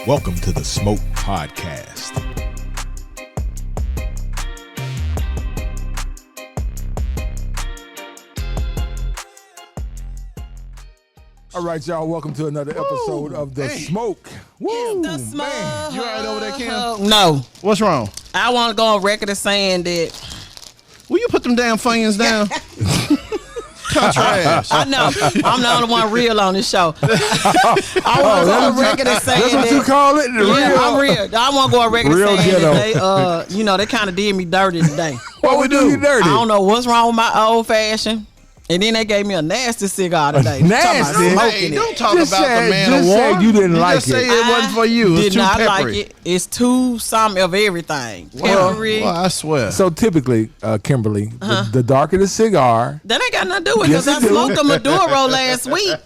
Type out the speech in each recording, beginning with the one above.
Welcome to the Smoke Podcast. All right, y'all. Welcome to another episode of The Smoke. Woo, the smoke. Man, you all right over there, Kim? No. What's wrong? I want to go on record as saying that. Will you put them damn fans down? Trash. I know. I'm the only one real on this show. I want to go on record as saying That's what that. you call it? I'm real. I want to go on record as Real saying ghetto. that they kind of did me dirty today. What we do you dirty? I don't know what's wrong with my old fashioned. And then they gave me a nasty cigar today. Nasty? Hey, don't talk Just about said- the man just of war. said you didn't like just say it. it wasn't for you. It was Did too not peppery. like it. It's too some of everything. Well, Peppery. well, I swear. So typically, Kimberly, the darker the cigar, That ain't got nothing to do with it Yes, because it I do. smoked a Maduro last week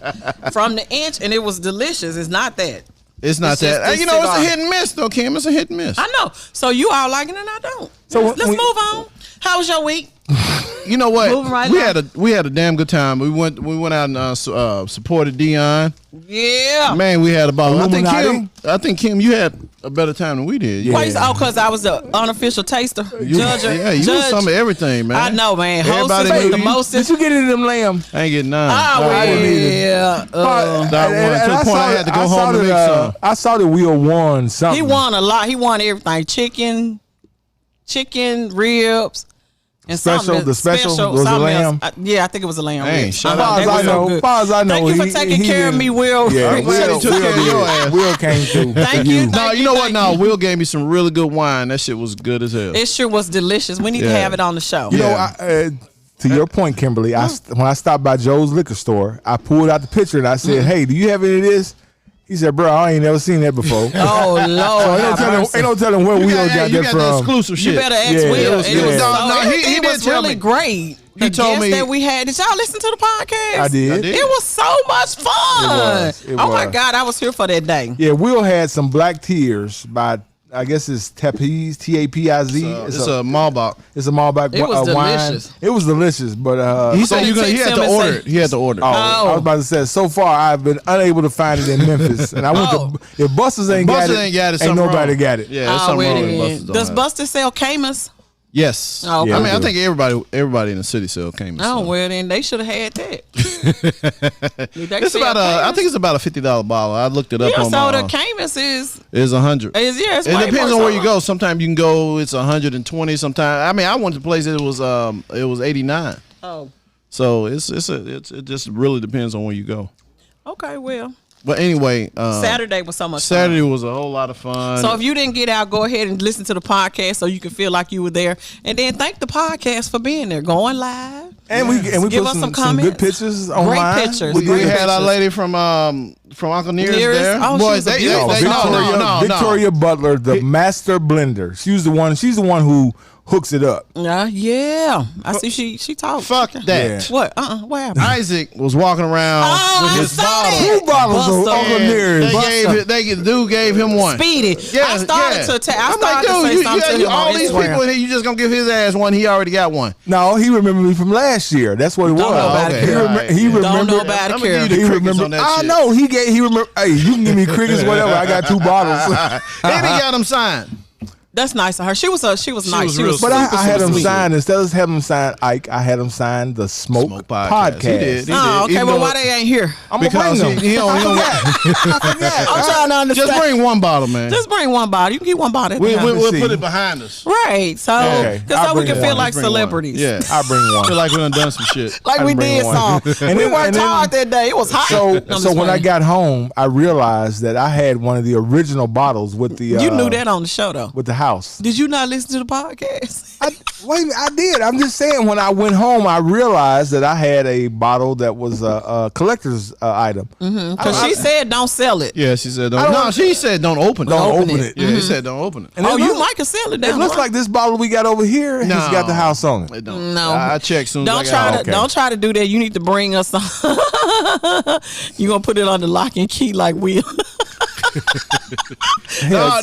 from the inch and it was delicious. It's not that. it's not it's just that. this You know, it's a cigar. hit and miss, though, Kim. It's a hit and miss. I know. So you all like it and I don't. So Let's when- move on. How was your week? You know what? Moving right we along. had a damn good time. We went out and supported Dion. Yeah. Man, we had about. Illuminati? I think Kim, you had a better time than we did. Yeah. Wait, because I was the unofficial taster. Judge. Yeah, you was some of everything, man. I know, man. Everybody Hostess knew the you. most. did you get into them lamb? I ain't getting none. Ah, I didn't either. yeah. That one, to the point I had to go home to make some. I saw that Will won something. He won a lot. He won everything. Chicken, ribs. And Special- something the special was a something lamb? else. Yeah, I think it was a lamb. Hey, rib. shout As far out. as They I were so know, good. as far as I know, Thank you for he- taking he care of didn't- me, Will. Yeah, I'm glad he took care of your ass. Will came through. Thank for you. No, you know what? No, Will gave me some really good wine. That shit was good as hell. It sure was delicious. We need to Yeah. have it on the show. You know, Yeah. to your point, Kimberly, when I stopped by Joe's liquor store, I pulled out the picture and I said, "Hey, do you have any of this?" He said, "Bro, I ain't never seen that before." Oh Lord, Ain't have mercy. no telling where Will got you that got the from. exclusive shit. You better ask Yeah, Will. it was And it was good. so, No, he everything did was tell really me. great. The He told guests me- that we had. Did y'all listen to the podcast? I did. I did. It was so much fun. It Oh my was. God, I was here for that day. Yeah, Will had some Black Tears by, I guess it's Tapiz, T-A-P-I-Z. It's a Malbec. It's a Malbec It was wine. delicious. It was delicious, but He said they he had text him to and order say- it. He had to order it. I was about to say, so far I've been unable to find it in Memphis, and I went Oh. to. If Buster's ain't Buster got ain't got it. ain't something nobody wrong. got it. Yeah, there's something wrong with Buster's. Does Buster sell Camus? Yes. Oh, okay. I mean, Yeah, I we think everybody in the city still came. Oh well, then they should have had that. It's about I think it's about a $50 bottle. I looked it up Yeah, on so my. the Camus is It's 100. yeah. It's It way depends more on where you so. go. Sometimes you can go. It's 120. Sometimes I mean, I went to places it was 89. Oh, So it just really depends on where you go. okay. Well, But anyway, Saturday was so much Saturday fun. was a whole lot of fun. So if you didn't get out, go ahead and listen to the podcast so you can feel like you were there, and then thank the podcast for being there, going live. And we Give put us some some comments. good pictures online. pictures. we Great had our pictures. lady from Uncle Nearest Nearest? there. Oh, she was a beautiful no. Victoria Butler, the master blender. She's the one who hooks it up. Yeah. I see she talked. Fuck that. Yeah. What? What happened? Isaac was walking around Oh, with I his saw bottle. that. Two bottles of Buster. Uncle And Nearest. the dude gave him one. Speedy. Yeah, I started to say I'm like, dude, something to him all on these Instagram. people in here, you just gonna give his ass one. He already got one. No, he remembered me from last year. That's what it was. nobody Okay. care. He Don't remembered. nobody I'm gonna care. give you He the crickets remembered. on that I shit. know he remember. Hey, you can give me crickets, whatever. I got 2 bottles. And he got him signed. That's nice of her. She was nice. was She real was But super, I had super him sweet. sign, instead of having him sign Ike, I had him sign the Smoke Podcast. He did. Oh, okay. Even Well, though- why they ain't here? I'm going to bring Because them. he don't. I'm trying to understand. Just bring one bottle, man. Just bring one bottle. You can keep one bottle. at the house. We'll see. put it behind us. Right. So, Okay. because I'll so we bring can one. feel like Bring one. celebrities. Yeah. I'll bring I feel one. like we done some shit. Like I'll we bring did one. some. And We then- worked and then- hard that day. It was hot. So, I'm just so when I playing. got home, I realized that I had one of the original bottles with the. You knew that on the show, though. with the house. Did you not listen to the podcast? Wait a minute, I did. I'm just saying. When I went home, I realized that I had a bottle that was a collector's item. Because she said don't sell it. Yeah, she said I don't. don't- No, she said don't open it. Don't open it. Yeah, he said don't open it. And Oh, it you look- might can sell it It down looks the line. like this bottle we got over here has got the house on it. It don't. No. I checked soon. Don't as I try got to home. okay. don't try to do that. You need to bring us some. You gonna put it on the lock and key like Will. No,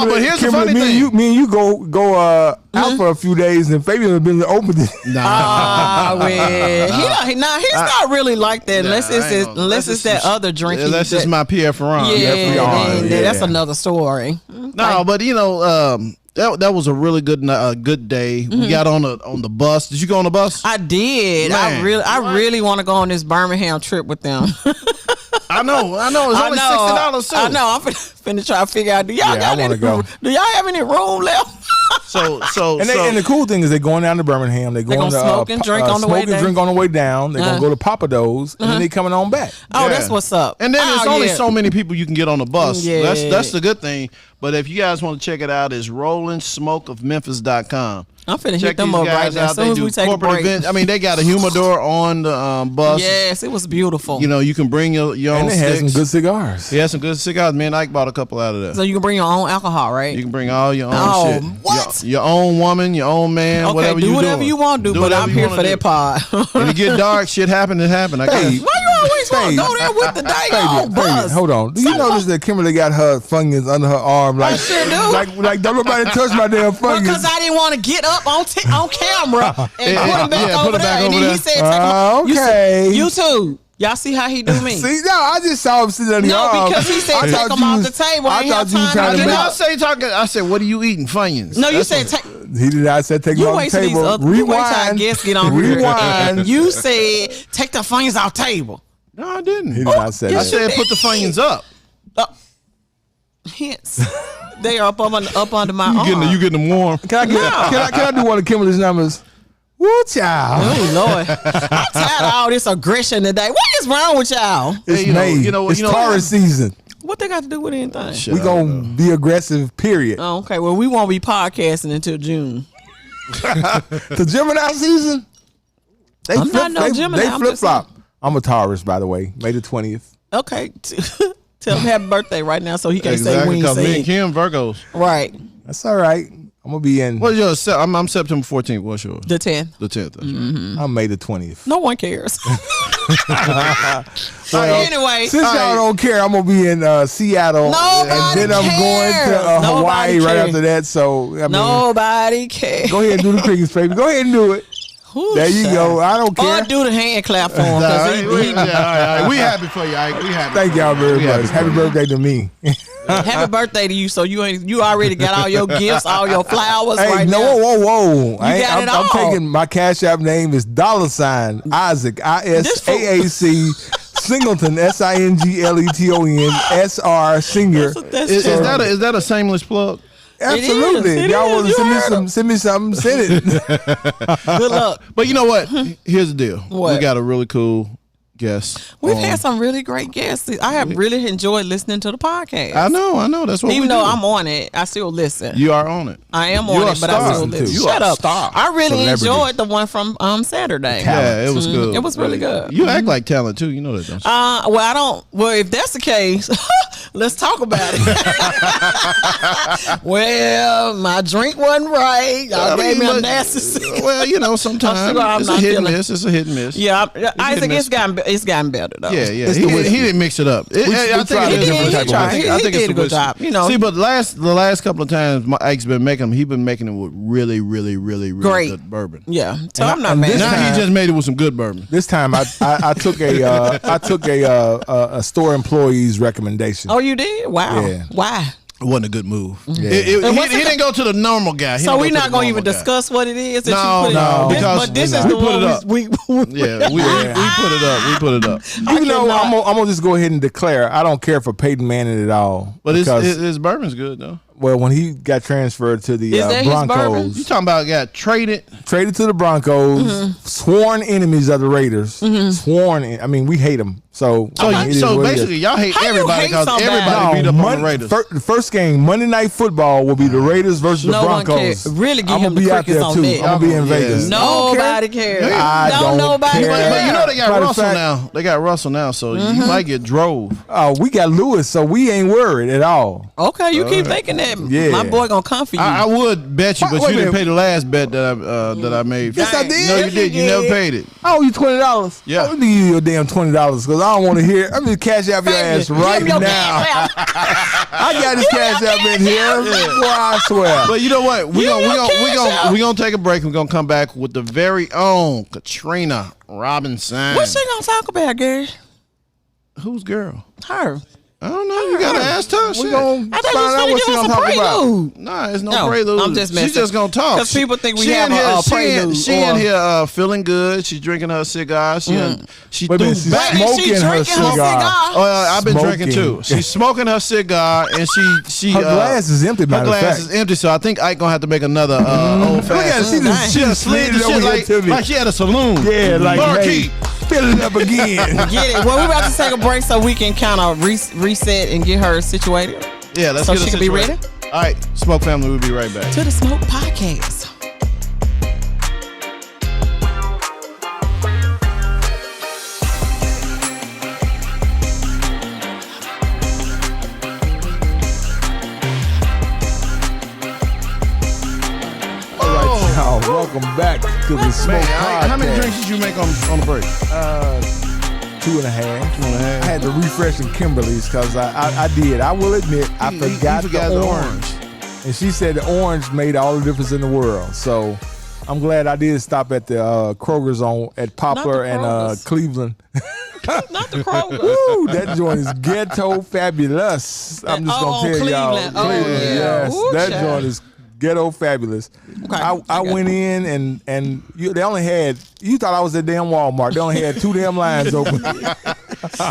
but here's the funny thing. Me and you go out for a few days, and Fabian has been open. He's not really like that unless it's that other drink. Unless it's my Pierre Ferrand. Yeah, that's another story. No, but that was a really good day. We got on the bus. Did you go on the bus? I did. Man, I really want to go on this Birmingham trip with them. I know. It's only $60 too. I know. I'm finna try to figure out. Do y'all have any room left? So the cool thing is they're going down to Birmingham. They're going to smoke and drink on the way down. Drink on the way down. They're gonna go to Papados, and then they coming on back. Oh, that's what's up. And then there's only so many people you can get on the bus. Yeah. That's the good thing. But if you guys want to check it out, it's RollingSmokeOfMemphis.com. I'm finna hit them up right now as soon as we take a break. Events. I mean, they got a humidor on the bus. Yes, it was beautiful. You can bring your own and they sticks. had some good cigars. He had some good cigars. Man, Ike bought a couple out of there. So you can bring your own alcohol, right? You can bring all your own shit. What? Your own woman, your own man, okay, whatever do you whatever you want to do, but I'm here for that pod. When it get dark, shit happen. It happen. Hey, why you always want to go there with the daggone bus? Hold on. Do you notice that Kimberly got her funyuns under her arm? Like, I sure do. Like don't nobody touch my damn funyuns. Because I didn't want to get up on camera and put them back over there. And then he said, okay. You too. Y'all see how he do me? See, no, I just saw him sitting on the arm. No, because he said take them off the table. I thought you were trying to make. I said, what are you eating? Funyuns. No, you said take. He did not say take them off the table. You wait till our guests get on here. Rewind. You said take the funyuns off the table. No, I didn't. He did not say that. I said put the funyuns up. Hence, they are up under my arm. You getting them warm? Can I do one of Kimberly's numbers? Woo, child. Oh Lord, I'm tired of all this aggression today. What is wrong with y'all? It's May. It's Taurus season. What they got to do with anything? We gonna be aggressive. Period. Oh, okay. Well, we won't be podcasting until June. The Gemini season. They flip flop. I'm a Taurus, by the way. May the 20th. Okay. Tell him happy birthday right now, so he can say when he say. Me and Kim Virgos. Right. That's all right. I'm gonna be in. What's yours? I'm September 14th. What's yours? The 10th. The 10th. That's right. I'm May the 20th. No one cares. Anyway, since y'all don't care, I'm gonna be in Seattle, and then I'm going to Hawaii right after that. So nobody cares. Go ahead and do the crickets, baby. Go ahead and do it. There you go. I don't care. Or do the hand clap for him. We happy for you, Ike. We happy. Thank y'all very much. Happy birthday to me. Happy birthday to you. So you already got all your gifts, all your flowers. Hey, now. Whoa. I'm taking my Cash App name is $ Isaac ISAAC Singleton SINGLETON SR Singer. Is that a shameless plug? Absolutely. Y'all want to send me something, send it. Good luck. But you know what? Here's the deal. What? We got a really cool guest. We've had some really great guests. I have really enjoyed listening to the podcast. I know. That's what Even though I'm on it, I still listen. You are on it. I am on it, but I still listen. Shut up. I really enjoyed the one from Saturday. Yeah, it was good. It was really good. You act like talent too. You know that, don't you? Well, I don't. Well, if that's the case, let's talk about it. Well, my drink wasn't right. Y'all gave me a nasty. Well, sometimes it's a hit and miss. It's a hit and miss. Yeah, Isaac, it's gotten better though. Yeah. He didn't mix it up. I think it's a good job. See, but the last couple of times Ike's been making them, he's been making them with really, really, really, really great good bourbon. Yeah, so I'm not mad. Now he just made it with some good bourbon. This time I took a store employee's recommendation. Oh, you did? Wow. Yeah. Why? It wasn't a good move. Yeah. He didn't go to the normal guy. So we're not going to even discuss what it is that no, you put no, it. Because but this is the one we put it up. We put it up. I'm gonna just go ahead and declare I don't care for Peyton Manning at all. But his bourbon's good though. Well, when he got transferred to the Broncos, you talking about got traded to the Broncos, sworn enemies of the Raiders, sworn. I mean, we hate them. So basically, y'all hate everybody because everybody beat up on the Raiders. The first game, Monday Night Football, will be the Raiders versus the Broncos. Really give him the crickets on that. I'm gonna be in Vegas. Nobody cares. Nobody cares. But you know they got Russell now. They got Russell now, so you might get drove. Oh, we got Lewis, so we ain't worried at all. Okay, you keep thinking that. Yeah. My boy gonna come for you. I would bet you, but you didn't pay the last bet that I made. Yes, I did. No, you did. You never paid it. I owe you $20. Yeah. I'm gonna give you your damn $20 because I don't want to hear. I'm just cash out your ass right now. I got this cash out in here. Boy, I swear. But you know what? We gonna take a break. We're gonna come back with the very own Katrina Robinson. What's she gonna talk about, Gary? Whose girl? Her. I don't know. You gotta ask her. We gonna find out what she gonna talk about. Nah, it's no prelude. I'm just messing. She's just gonna talk. Because people think we have a prelude. She in here feeling good. She's drinking her cigar. She threw back. Smoking her cigar. I've been drinking too. She's smoking her cigar and she her glass is empty. Her glass is empty. So I think Ike gonna have to make another old fashioned. She just slid it over like she had a saloon. Yeah, like hey, fill it up again. Get it. Well, we're about to take a break so we can kind of reset and get her situated. Yeah, let's so get her she can be ready. All right, Smoke Family, we'll be right back. To the Smoke Podcast. Welcome back to the Smoke Podcast. How many drinks did you make on the break? 2.5. I had to refresh in Kimberly's because I did. I will admit I forgot the orange. And she said the orange made all the difference in the world. So I'm glad I did stop at the Kroger's at Poplar and Cleveland. Not the Kroger. Woo, that joint is ghetto fabulous. I'm just gonna tell y'all. Cleveland. Yes, Ooh, that joint is ghetto fabulous. Okay, I went in and they only had, you thought I was at damn Walmart. They only had 2 damn lines open.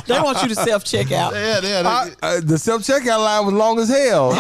They want you to self-checkout. Yeah. The self-checkout line was long as hell.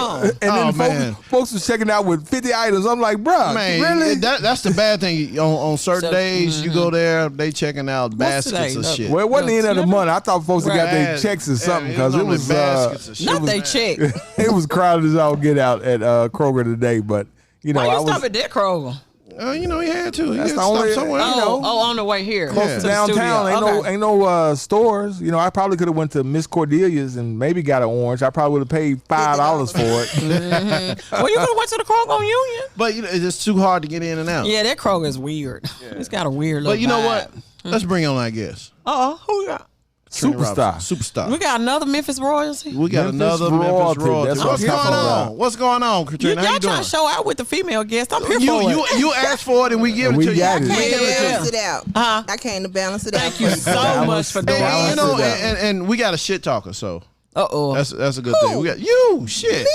And then folks was checking out with 50 items. I'm like, bruh, really? That's the bad thing. On certain days, you go there, they checking out baskets of shit. Well, it wasn't the end of the month. I thought folks had got their checks or something because it was baskets of shit. Not they check. It was crowded as all get out at Kroger today, but you know, why you stop at that Kroger? You know, he had to. That's the only somewhere. On the way here, close to downtown. Ain't no stores. You know, I probably could have went to Miss Cordelia's and maybe got an orange. I probably would have paid $5 for it. Well, you could have went to the Kroger on Union. But you know, it's just too hard to get in and out. Yeah, that Kroger is weird. Yeah. It's got a weird look. But you know what? Let's bring on our guest. Who we got? Superstar. We got another Memphis royalty. We got another Memphis royalty. What's going on? What's going on, Katrina? How you doing? Y'all trying to show out with the female guest. I'm here for it. You asked for it and we give it to you. I came to balance it out. I came to balance it out. Thank you so much for doing it. You know, and we got a shit talker, so that's a good thing. We got you shit.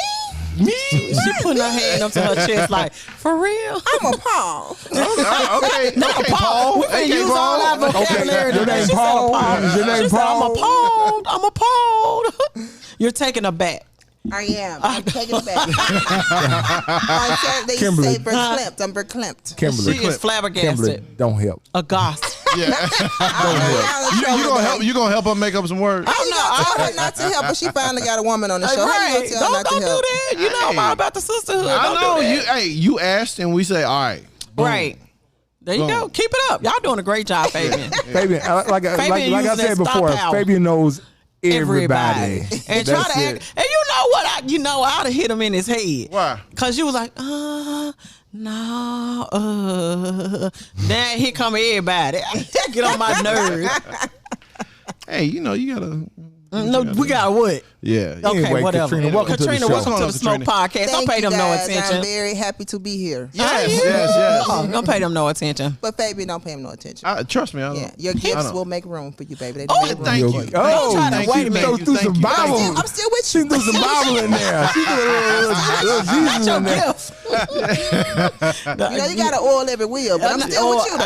Me? She putting her hand up to her chest like, for real? I'm a Paul. Okay. Not Paul. We can use all our vocabulary today. Your name Paul? Is your name Paul? I'm appalled. You're taking a bat. I am. I'm taking it back. They say verklempt. I'm verklempt. Kimberly. She is flabbergasted. Kimberly, don't help. Aghast. Yeah. You gonna help her make up some words? I told her not to help, but she finally got a woman on the show. Right. Don't do that. You know I'm about the sisterhood. I know. You asked and we say, all right. Boom. Right. There you go. Keep it up. Y'all doing a great job, Fabian. Fabian, like I said before, Fabian knows everybody. And try to act. And you know what? I'd have hit him in his head. Why? Because you was like, no, then here come everybody. Get on my nerves. Hey, you gotta. We got what? Yeah. Okay, anyway, whatever. Katrina, welcome to the show. Welcome to the Smoke Podcast. Don't pay them no attention. I'm very happy to be here. Yes. Don't pay them no attention. But baby, don't pay him no attention. Trust me. I know. Your gifts will make room for you, baby. Thank you. Wait a minute. Threw some Bible. I'm still with you. She threw some Bible in there. She threw a little Jesus in there. You got to oil every wheel, but I'm still with you.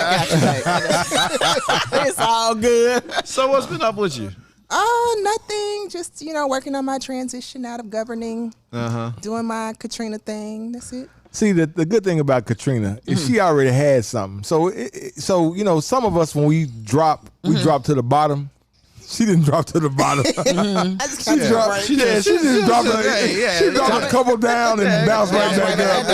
It's all good. So what's been up with you? Nothing. Just, working on my transition out of governing, doing my Katrina thing. That's it. See, the good thing about Katrina is she already had something. So some of us, when we drop to the bottom. She didn't drop to the bottom. She just dropped a couple down and bounced right back up.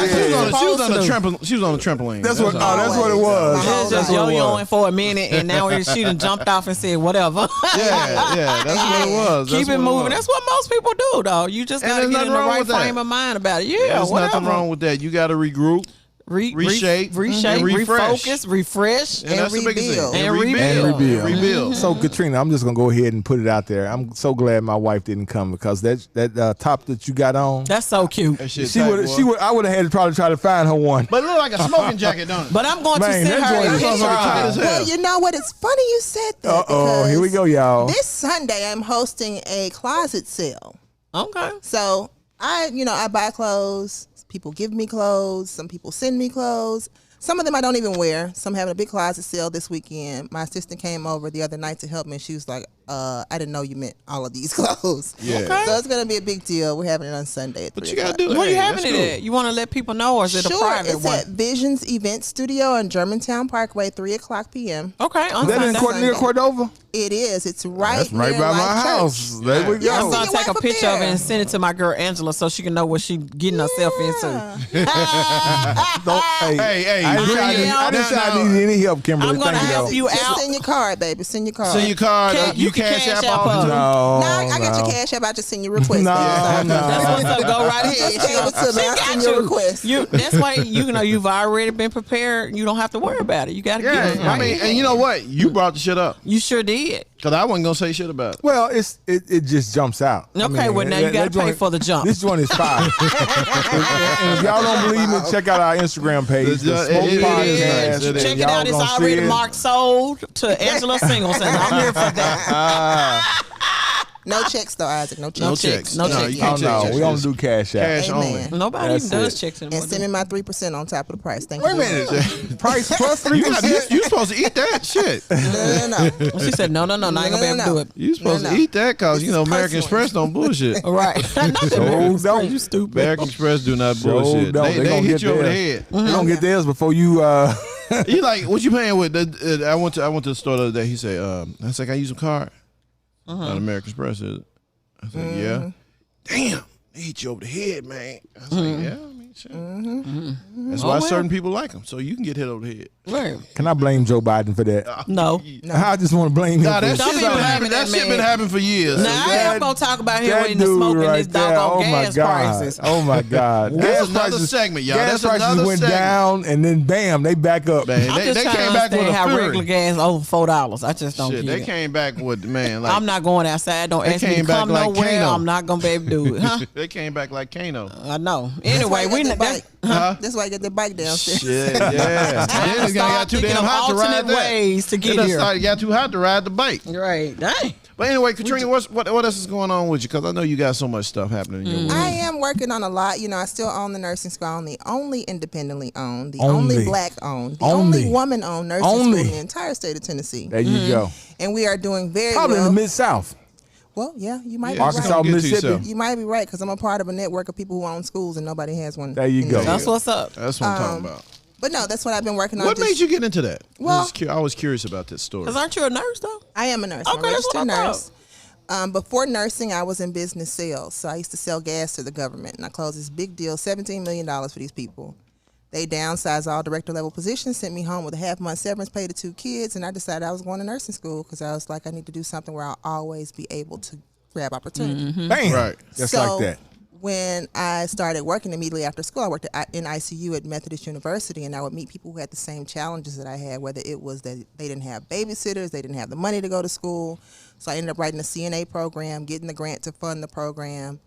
She was on the trampoline. That's what it was. She was just yo-yoing for a minute, and now she done jumped off and said whatever. Yeah, that's what it was. Keep it moving. That's what most people do, though. You just got to get in the right frame of mind about it. Yeah, there's nothing wrong with that. You got to regroup. reshape, refocus, refresh, and rebuild. And rebuild. So, Katrina, I'm just gonna go ahead and put it out there. I'm so glad my wife didn't come because that top that you got on, that's so cute. I would have had to probably try to find her one. But it looked like a smoking jacket, don't it? But I'm going to send her a picture. Well, you know what? It's funny you said that. Here we go, y'all. This Sunday, I'm hosting a closet sale. Okay. So I buy clothes. People give me clothes. Some people send me clothes. Some of them I don't even wear. So I'm having a big closet sale this weekend. My assistant came over the other night to help me. She was like, I didn't know you meant all of these clothes. Yeah. Okay. So it's going to be a big deal. We're having it on Sunday at 3 But you got to do it. Where you having it at? You want to let people know, or is it a private one? It's at Visions Event Studio on Germantown Parkway, 3:00 p.m. Okay. Is that near Cordova? It is. It's right That's right by my house. Church. There we go. I'm going to take a picture of it and send it to my girl Angela so she can know what she getting herself into. I didn't need any help, Kimberly. I'm going to help you out. Just send your card, baby. Send your card. Send your card. You cash app off. No, I got your cash app. I just send you request. No, That's what's up. Go right ahead. Just give it to me. I send your request. That's why you've already been prepared. You don't have to worry about it. You got to get it. I mean, and you know what? You brought the shit up. You sure did. Because I wasn't going to say shit about it. Well, it just jumps out. Okay, well, now you got to pay for the jump. This joint is fire. And if y'all don't believe me, check out our Instagram page. The Smoke Podcast. Check it out. It's already marked sold to Angela Singleton. I'm here for that. No checks though, Isaac. No checks. No checks. No checks. You can't check checks. We don't do cash out. Cash only. Nobody even does checks anymore. And send me my 3% on top of the price. Thank you. Wait a minute. Price plus 3%? You supposed to eat that shit. No. She said, no, I ain't going to be able to do it. You supposed to eat that because, American Express don't bullshit. Right. Don't. You stupid. American Express do not bullshit. They hit you over the head. They don't get theirs before you... You like, what you paying with? I went to the store the other day. He said, I said, can I use a card? Not American Express, is it? I said, yeah. Damn, they hit you over the head, man. I was like, yeah, I mean, shit. That's why certain people like them, so you can get hit over the head. Right. Can I blame Joe Biden for that? No. I just want to blame him. That shit been happening for years. Now, I am going to talk about him in the smoking this doggone gas prices. Oh, my God. That's another segment, y'all. Gas prices went down, and then, bam, they back up. Man, I'm just they trying came to back with understand a how fury. regular gas over $4. I just don't get it. They came back with, man. Like, I'm not going outside. Don't ask me to come nowhere. I'm not going to be able to do it. Huh? They came back like Kano. I know. Anyway, that's why I get the bike downstairs. Shit, yeah. Then it got too damn hot to ride that. Ways to get here. It got too hot to ride the bike. Right. Dang. But anyway, Katrina, what else is going on with you? Because I know you got so much stuff happening in your world. I am working on a lot. I still own the nursing school. I'm the only independently owned, the only black owned, the only woman owned nursing school in the entire state of Tennessee. There you go. And we are doing very well. Probably in the Mid-South. Well, yeah, you might be Arkansas, right. Mississippi. You might be right because I'm a part of a network of people who own schools and nobody has one. There you go. That's what's up. That's what I'm talking about. But no, that's what I've been working on. What made you get into that? Well, I was curious about this story. Because aren't you a nurse, though? I am a nurse. Okay, I'm a registered nurse. Before nursing, I was in business sales. So I used to sell gas to the government. And I closed this big deal, $17 million for these people. They downsized all director level positions, sent me home with a half-month severance pay to 2 kids. And I decided I was going to nursing school because I was like, I need to do something where I'll always be able to grab opportunity. Bam. Right. Just like that. When I started working immediately after school, I worked in ICU at Methodist University, and I would meet people who had the same challenges that I had, whether it was that they didn't have babysitters, they didn't have the money to go to school. So I ended up writing a CNA program, getting the grant to fund the program.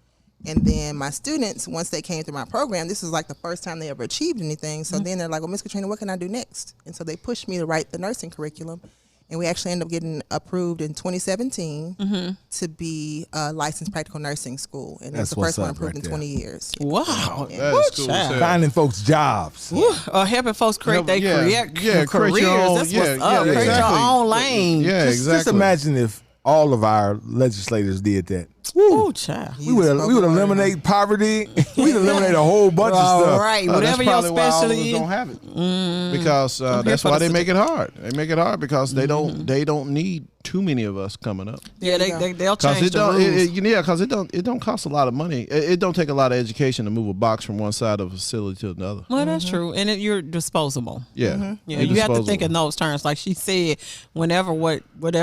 And then my students, once they came through my program, this was like the first time they ever achieved anything. So then they're like, well, Ms. Katrina, what can I do next? And so they pushed me to write the nursing curriculum. And we actually ended up getting approved in 2017 to be a licensed practical nursing school. And it's the first one approved in 20 years. Wow. That is cool. Finding folks jobs. Helping folks create their careers. Create your own, that's what's up. Create your own lane. Yeah, exactly. Just imagine if all of our legislators did that. Ooh, child. We would eliminate poverty. We'd eliminate a whole bunch of stuff. Right. Whatever your specialty don't have it. Because that's why they make it hard. They make it hard because they don't need too many of us coming up. Yeah, they'll change the rules. Because it don't cost a lot of money. It don't take a lot of education to move a box from one side of a facility to another. Well, that's true. And you're disposable. Yeah. Yeah, you have to think in those terms. Like she said, whatever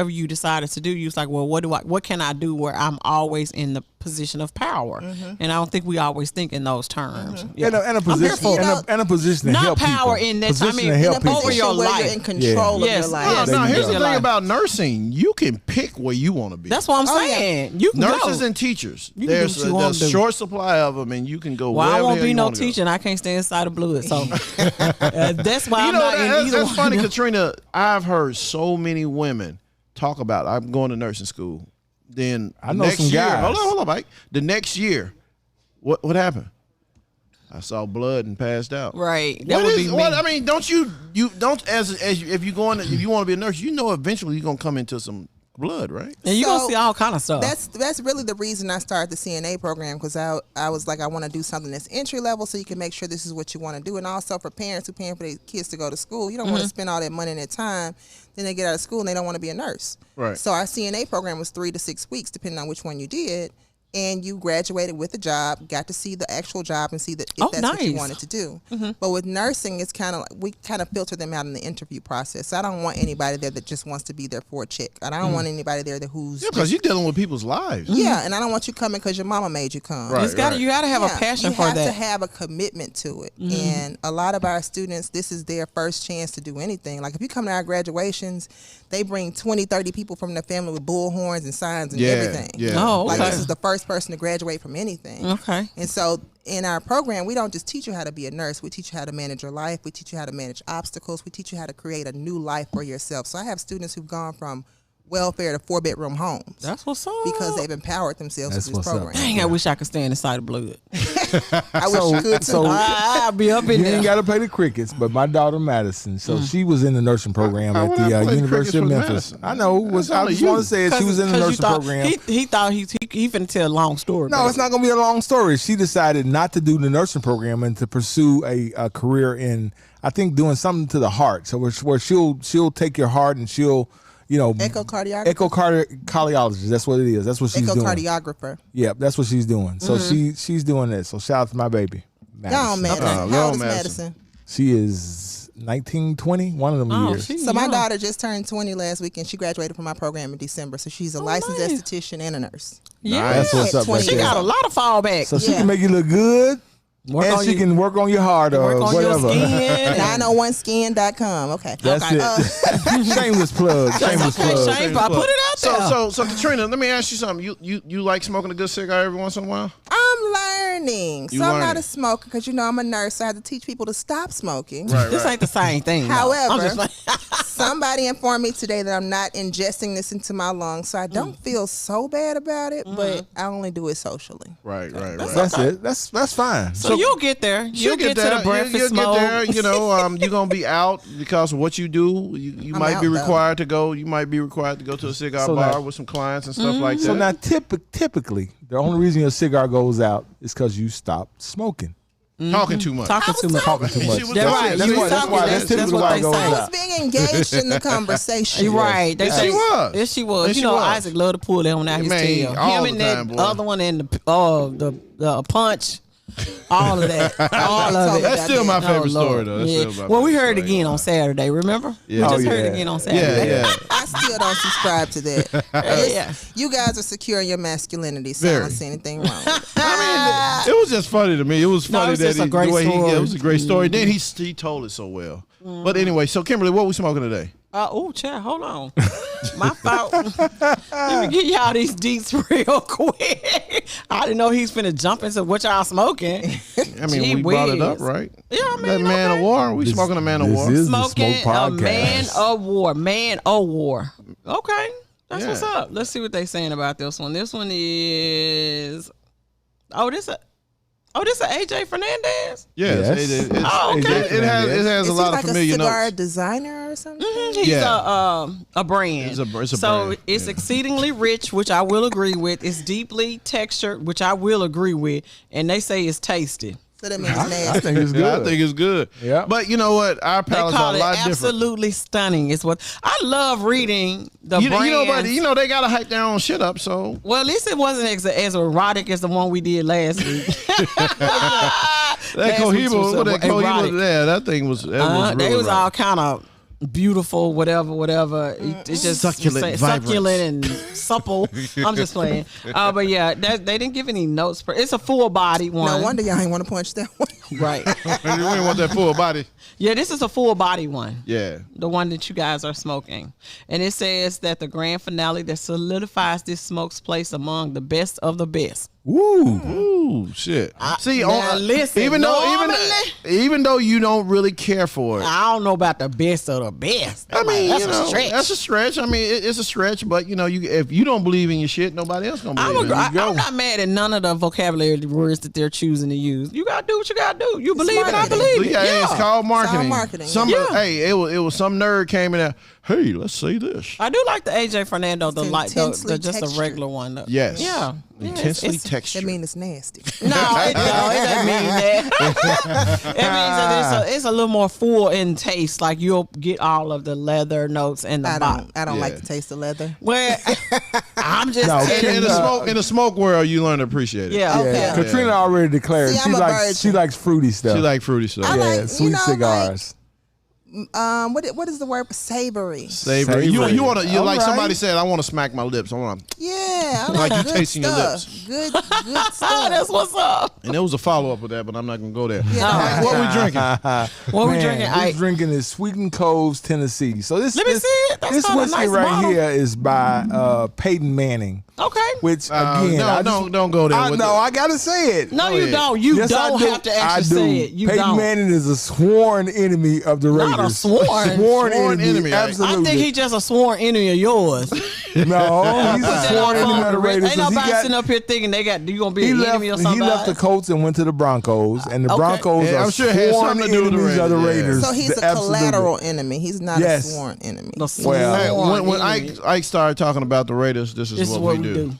you decided to do, you was like, well, what can I do where I'm always always in the position of power, and I don't think we always think in those terms. And a position and a position to not help power people. in this. Position I mean, to help people. over your where life. you're in control of Yes. your life. Yes. No, here's the Your thing life. about nursing. You can pick where you want to be. That's what I'm saying. You can Nurses go. and teachers. You can do There's what you want a to do. short supply of them, and you can go. Well, I wherever won't the hell be you no wanna go. teacher, and I can't stay inside of Blue. So that's why I'm not in either that's one. funny, Katrina. I've heard so many women talk about I'm going to nursing school. Then I know next some year, guys. hold on, Mike. The next year, what happened? I saw blood and passed out. Right. That would be me. I mean, don't you don't as if you want to be a nurse, you know eventually you're gonna come into some blood, right? And you're going to So, see all kind of stuff. That's really the reason I started the CNA program, because I was like, I want to do something that's entry level so you can make sure this is what you want to do. And also for parents who are paying for their kids to go to school, you don't want to spend all that money and that time. Then they get out of school and they don't want to be a nurse. Right. So our CNA program was 3 to 6 weeks, depending on which one you did. And you graduated with a job, got to see the actual job and see if that's what you nice. wanted to do. But with nursing, it's kind of like we kind of filter them out in the interview process. So I don't want anybody there that just wants to be there for a check. And I don't want anybody there who's Because you're dealing with people's lives. yeah, and I don't want you coming because your mama made you come. Right. You got to have a passion you for have that. to have a commitment to it. And a lot of our students, this is their first chance to do anything. Like if you come to our graduations, they bring 20, 30 people from their family with bullhorns and signs and everything. Yeah. Oh, Like okay. this is the first person to graduate from anything. Okay. And so in our program, we don't just teach you how to be a nurse. We teach you how to manage your life. We teach you how to manage obstacles. We teach you how to create a new life for yourself. So I have students who've gone from welfare to 4-bedroom homes. That's what's up. Because they've empowered themselves That's with this what's up. program. Dang, I wish I could stand inside of blood. I wish you could too. so- I'll be up in You there. ain't got to pay the crickets, but my daughter Madison, so she was in the nursing program I at would the have played University of crickets with Memphis. Madison. I know. I only just you. want to say it. She was in the you nursing thought- program. He thought he finna tell a long story. No, but- it's not going to be a long story. She decided not to do the nursing program and to pursue a career in, I think, doing something to the heart. So where she'll take your heart and she'll, Echocardiographer. echocardiologist. That's what it is. That's what she's doing. Echocardiographer. Yeah, that's what she's doing. So she's doing this. So shout out to my baby. Go on, Madison. go How on, old is Madison. Madison? She is 19, 20, one of them years. she's So my young. daughter just turned 20 last week, and she graduated from my program in December. So she's a licensed nice. esthetician and a nurse. Yeah, That's what's up. 20 Right she there. got a lot of fallback. So she Yeah. can make you look good, Work and on she you- can work on your heart or work on your whatever. skin. 901skin.com. Okay. That's Okay. it. Shameless plug. Shameless plug. Shame, I put it out there. So Katrina, let me ask you something. You like smoking a good cigar every once in a while? I'm learning. You So I'm not learning. a smoker because, I'm a nurse. So I have to teach people to stop smoking. This ain't the same thing. though. However, I'm just like, somebody informed me today that I'm not ingesting this into my lungs, so I don't feel so bad about it, but I only do it socially. Right. That's it. That's fine. so you'll get there. You'll get to the breakfast You'll smoke. get there. You're gonna be out because of what you do. You I'm might be out, though. required to go. You might be required to go to a cigar So bar now- with some clients and stuff like that. So now, typically, the only reason your cigar goes out is because you stop smoking. talking too much. Talking too much. Talking too much. She was That's talking. right. That's You why- that's talking. why- That's typically what why they it goes say. I out. was being engaged in the conversation. You're right. They Yes, say she was. Yes, she was. Yes, you she know, was. Isaac loved to pull that one out his Man, tail. all Him the and time, that boy. other one and the punch. All of that. All of it. That's still my favorite Oh, Lord. story, though. That's Yeah. still my Well, we favorite heard it story. again on Saturday, remember? Yeah. We Oh, just heard it yeah. again on Saturday. Yeah. I still don't subscribe to that. Yeah. You guys are secure in your masculinity, so I Very. don't see anything wrong with it. I mean, it was just funny to me. It was No, funny it's that just a great story. it was a great story. Then he told it so well. But anyway, so Kimberly, what we smoking today? Oh, child, hold on. My fault. Let me get y'all these deets real quick. I didn't know he's finna jump into what y'all smoking. I mean, Gee we brought it up, whiz. right? Yeah, I mean, That man okay. of war. We smoking a man of this war. is- Smoking the Smoke a Podcast. man of war. Man of war. Okay. That's Yeah. what's up. Let's see what they saying about this one. This one is this a AJ Fernandez? Yes. Yes. Oh, okay. It has Is a he lot like of a familiar cigar notes. designer or something? He's Yeah. a brand. It's a so brand, it's yeah. exceedingly rich, which I will agree with. It's deeply textured, which I will agree with. And they say it's tasty. So that means I nasty. think it's good. Yeah, I think it's good. Yeah. But you know what? Our They palates call are a it lot different. absolutely stunning. It's what I love reading the You brands. know, but they gotta hype their own shit up. So Well, at least it wasn't as erotic as the one we did last week. that Last week's Cohiba, was what that erotic. Cohiba, yeah, that thing was. That was They really was right. all kind of beautiful, whatever. It's just Succulent, succulent and supple. I'm just playing. But yeah, they didn't give any notes. It's a full body one. No wonder y'all ain't want to punch that one. Right. You ain't want that full body. Yeah, this is a full body one. Yeah. The one that you guys are smoking. And it says that the grand finale that solidifies this smoke's place among the best of the best. Ooh, shit. Listen, even though you don't really care for it. I don't know about the best of the best. I mean, that's a stretch. That's a stretch. I mean, it's a stretch, but if you don't believe in your shit, nobody else gonna believe in it. I'm not mad at none of the vocabulary words that they're choosing to use. You gotta do what you gotta do. You believe it, I believe it. Yeah, it's called marketing. It's all marketing. Hey, it was some nerd came in there. Hey, let's say this. I do like the AJ Fernando, the just textured. a regular one. Yes. Yeah. Intensely textured. That means it's nasty. No, it doesn't mean that. It means that it's a little more full in taste. Like you'll get all of the leather notes and the bottom. I don't like the taste of leather. Well, I'm just in the smoke world, you learn to appreciate it. Yeah. Okay. Katrina already declared she likes fruity stuff. She like fruity stuff. I like, sweet cigars. What is the word? Savory. Savory. You want to All like right. somebody said, I want to smack my lips. I want to. Yeah, I Like you good tasting your stuff. lips. Good stuff. That's what's up. And there was a follow up with that, but I'm not gonna go there. Yeah. All right, what we drinking? What we drinking? We're drinking is Sweetens Cove, Tennessee. So Let me see it. That's this not a whiskey nice right bottle. here is by Peyton Manning. Okay. Which again, don't go there. with I gotta say it. No, Go you ahead. don't. You Yes, I don't do. have to I actually do. say it. You Peyton don't. Manning is a sworn enemy of the Raiders. Not a sworn. Sworn enemy, right? Absolutely. I think he's just a sworn enemy of yours. No, he's a sworn enemy of the Raiders. Ain't nobody sitting up here thinking you gonna be He an left, enemy or something. he left the Colts and went to the Broncos, and the Okay. Broncos Yeah, are I'm sure it had sworn something to do with the enemies of the Raiders, yeah. Raiders. So he's a Absolutely. collateral enemy. He's not Yes. a sworn enemy. The sworn Well, When enemy. Ike started talking about the Raiders, this is what we do.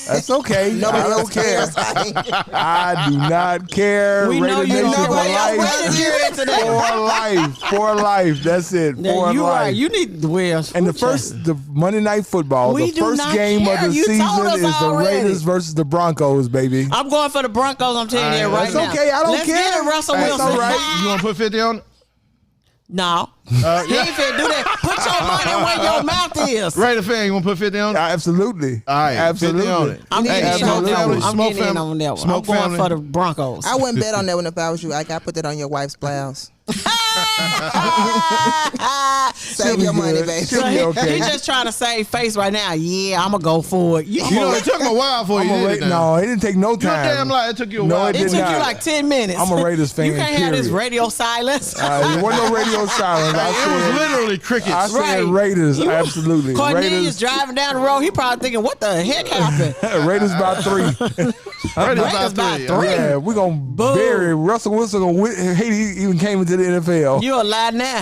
That's okay. I Nobody don't else care. cares. I do not care. We know Raider you Nation don't. for Nobody life. else here today. For life. That's it. Yeah, For you life. right. You need to wear. And the Monday Night Football, We the do first not game care. of the You told season us is the already. Raiders versus the Broncos, baby. I'm going for the Broncos. I'm telling you that right That's now. okay. I don't Let's care. get it, Russell That's Wilson. all right. You want to put 50 on it? No. He ain't finna do that. Put your money where your mouth is. Raider fan, you want to put 50 on it? Absolutely. All right, 50 Absolutely. on it. I'm getting in on that one. I'm Smoke getting in family. on that one. Smoke I'm going family. for the Broncos. I wouldn't bet on that one if I was you. I got to put that on your wife's blouse. Save your money, baby. She'll be okay. He just trying to save face right now. Yeah, I'm gonna go for it. You know, it took him a while for you. No, it didn't take no You're time. damn lie. It took you a No, while. it It did took not. you like 10 minutes. I'm a Raiders fan, You can't have this period. radio silence. There wasn't no radio silence. It was literally crickets. I said Right. Raiders, absolutely. Cornelius driving down the road. He probably thinking, "What the heck happened?" Raiders by 3. Raiders by three. three. Yeah, we're going to bury Russell Wilson. He even came into the NFL. You a lie now.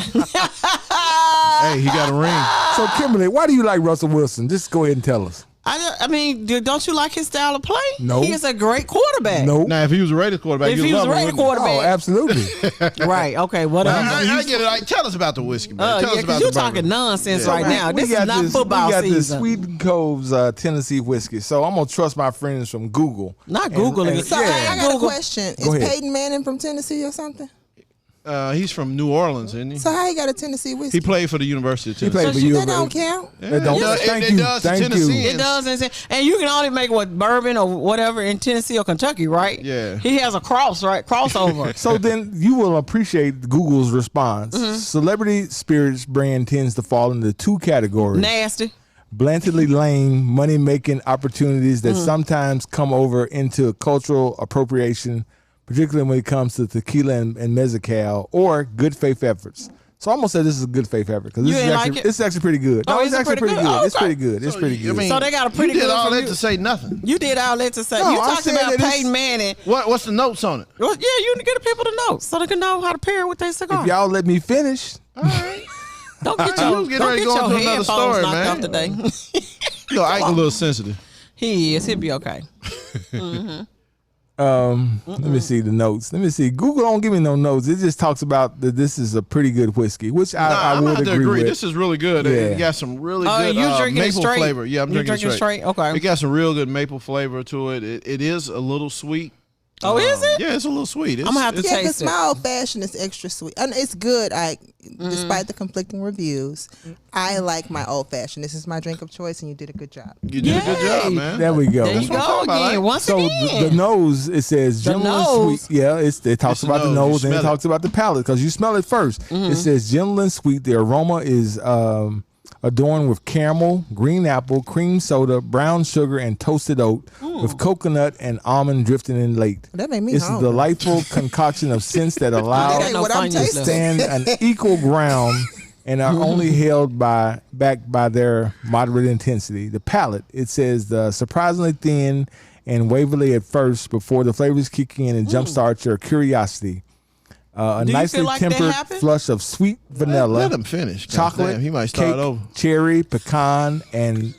Hey, he got a ring. So, Kimberly, why do you like Russell Wilson? Just go ahead and tell us. I mean, don't you like his style of play? No. He is a great quarterback. Nope. Now, if he was a Raiders quarterback, If you'd he was love a him, Raiders wouldn't quarterback. Oh, absolutely. Right. Okay. What you? else? I get it. Like, tell us about the whiskey, man. Tell us Yeah, about because the you're bourbon. talking nonsense right now. This is not football We got this season. Sweetens Cove's Tennessee whiskey. So I'm going to trust my friends from Google. Not Googling it. So Yeah. I got Google. a question. Go Is ahead. Peyton Manning from Tennessee or something? He's from New Orleans, isn't he? So how you got a Tennessee whiskey? He played for the University of He Tennessee. played So for you. that don't count. It don't. Yeah, Thank it you. does to Thank Tennessee. you. It does, and you can only make what bourbon or whatever in Tennessee or Kentucky, right? Yeah. He has a crossover. So then you will appreciate Google's response. Mm-hmm. Celebrity spirits brand tends to fall into 2 categories. Nasty. Blatantly lame money-making opportunities that sometimes come over into cultural appropriation, particularly when it comes to tequila and mezcal, or good faith efforts. So I'm gonna say this is a good faith effort because You this is ain't actually like it? it's actually pretty good. Oh, No, is it's it actually pretty pretty good? good. It's Okay. pretty good. It's pretty good. So they got a pretty you did good all from that you. to say nothing. You did all that to say. No, You I talked said about that it's- Peyton Manning. What's the notes on it? Well, yeah, you need to get the people to know so they can know how to pair with their cigar. If y'all let me finish, All right. Don't get You your, was getting don't ready get to go your into another headphones story, knocked man. off today. You know, Ike a little sensitive. He is. He'll be okay. let me see the notes. Let me see. Google don't give me no notes. It just talks about that this is a pretty good whiskey, which I I'm would not to agree with. This is really good. Yeah. It got some really good you drinking it maple straight? flavor. Yeah, I'm You drinking drinking straight. straight? Okay. It got some real good maple flavor to it. It is a little sweet. Oh, is it? Yeah, it's a little sweet. I'm gonna have to Yeah, taste because it. my old fashioned is extra sweet. And it's good. Despite the conflicting reviews, I like my old fashioned. This is my drink of choice, and you did a good job. You did a good job, man. There we go. There you what I'm go talking about, again. right? Once So again. the nose, it says The gentle and nose. sweet. Yeah, it talks the about the nose. You nose and it smell it. talks about the palate because you smell it first. It says gentle and sweet. The aroma is adorned with caramel, green apple, cream soda, brown sugar, and toasted oat with coconut and almond drifting in late. That made me It's a hungry. delightful concoction of scents that allow That ain't what I'm fun you tasting. stand an equal ground and are only held back by their moderate intensity. The palate, it says surprisingly thin and wavery at first before the flavors kick in and jumpstart your curiosity. A Do you nicely feel like that tempered happened? flush of sweet vanilla, Let him finish. God chocolate, damn, he might start cake, over. cherry, pecan, and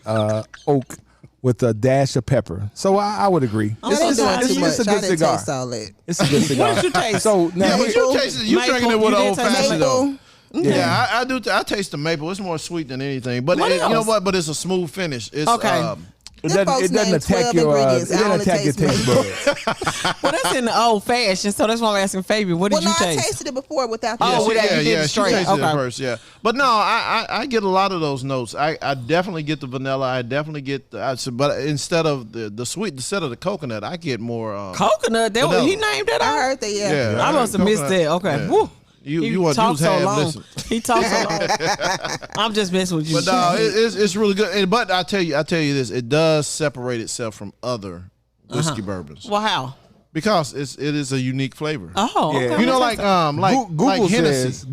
oak with a dash of pepper. So I would agree. I'm It's so a sorry. good- Too it's a I good didn't cigar. taste all that. It's a good cigar. did you taste? So now Yeah, but you Maple. tasted. You Maple. drinking it with You an did old taste fashioned though. Maple. Yeah, I do. I taste the maple. It's more sweet than anything. But What you know else? what? But it's a smooth finish. It's Okay. It Them folks doesn't named attack 12 your ingredients. it I doesn't only attack your taste taste buds. Well, that's in the old fashioned, so that's why I'm asking Fabian. What did Well, no, you I taste? tasted it before without the Oh, sugar. without- you did it She straight. tasted Okay. it first, yeah. But no, I get a lot of those notes. I definitely get the vanilla. I definitely get but instead of the sweet, instead of the coconut, I get more Coconut. That was, Vanilla. he named that. I out? heard that, yeah. Yeah. I must have missed Coconut. that. Okay. Yeah. Woo. You He was talked so half long. listen. He talked so long. I'm just messing with you. But no, it's really good. But I tell you this, it does separate itself from other whiskey bourbons Well, how? because it is a unique flavor. Oh, Yeah. okay. You know, like Google Hennessy. says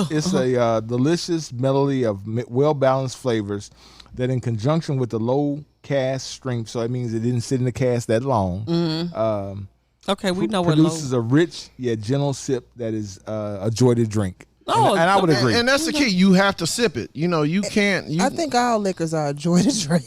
it's a delicious medley of well balanced flavors that, in conjunction with the low cask strength, so that means it didn't sit in the cask that long. Okay, we know what. Produces a rich yet gentle sip that is a joy to drink. Oh, and I would okay. agree. And that's the key. You have to sip it. You know, you can't. I think all liquors are a joy to drink.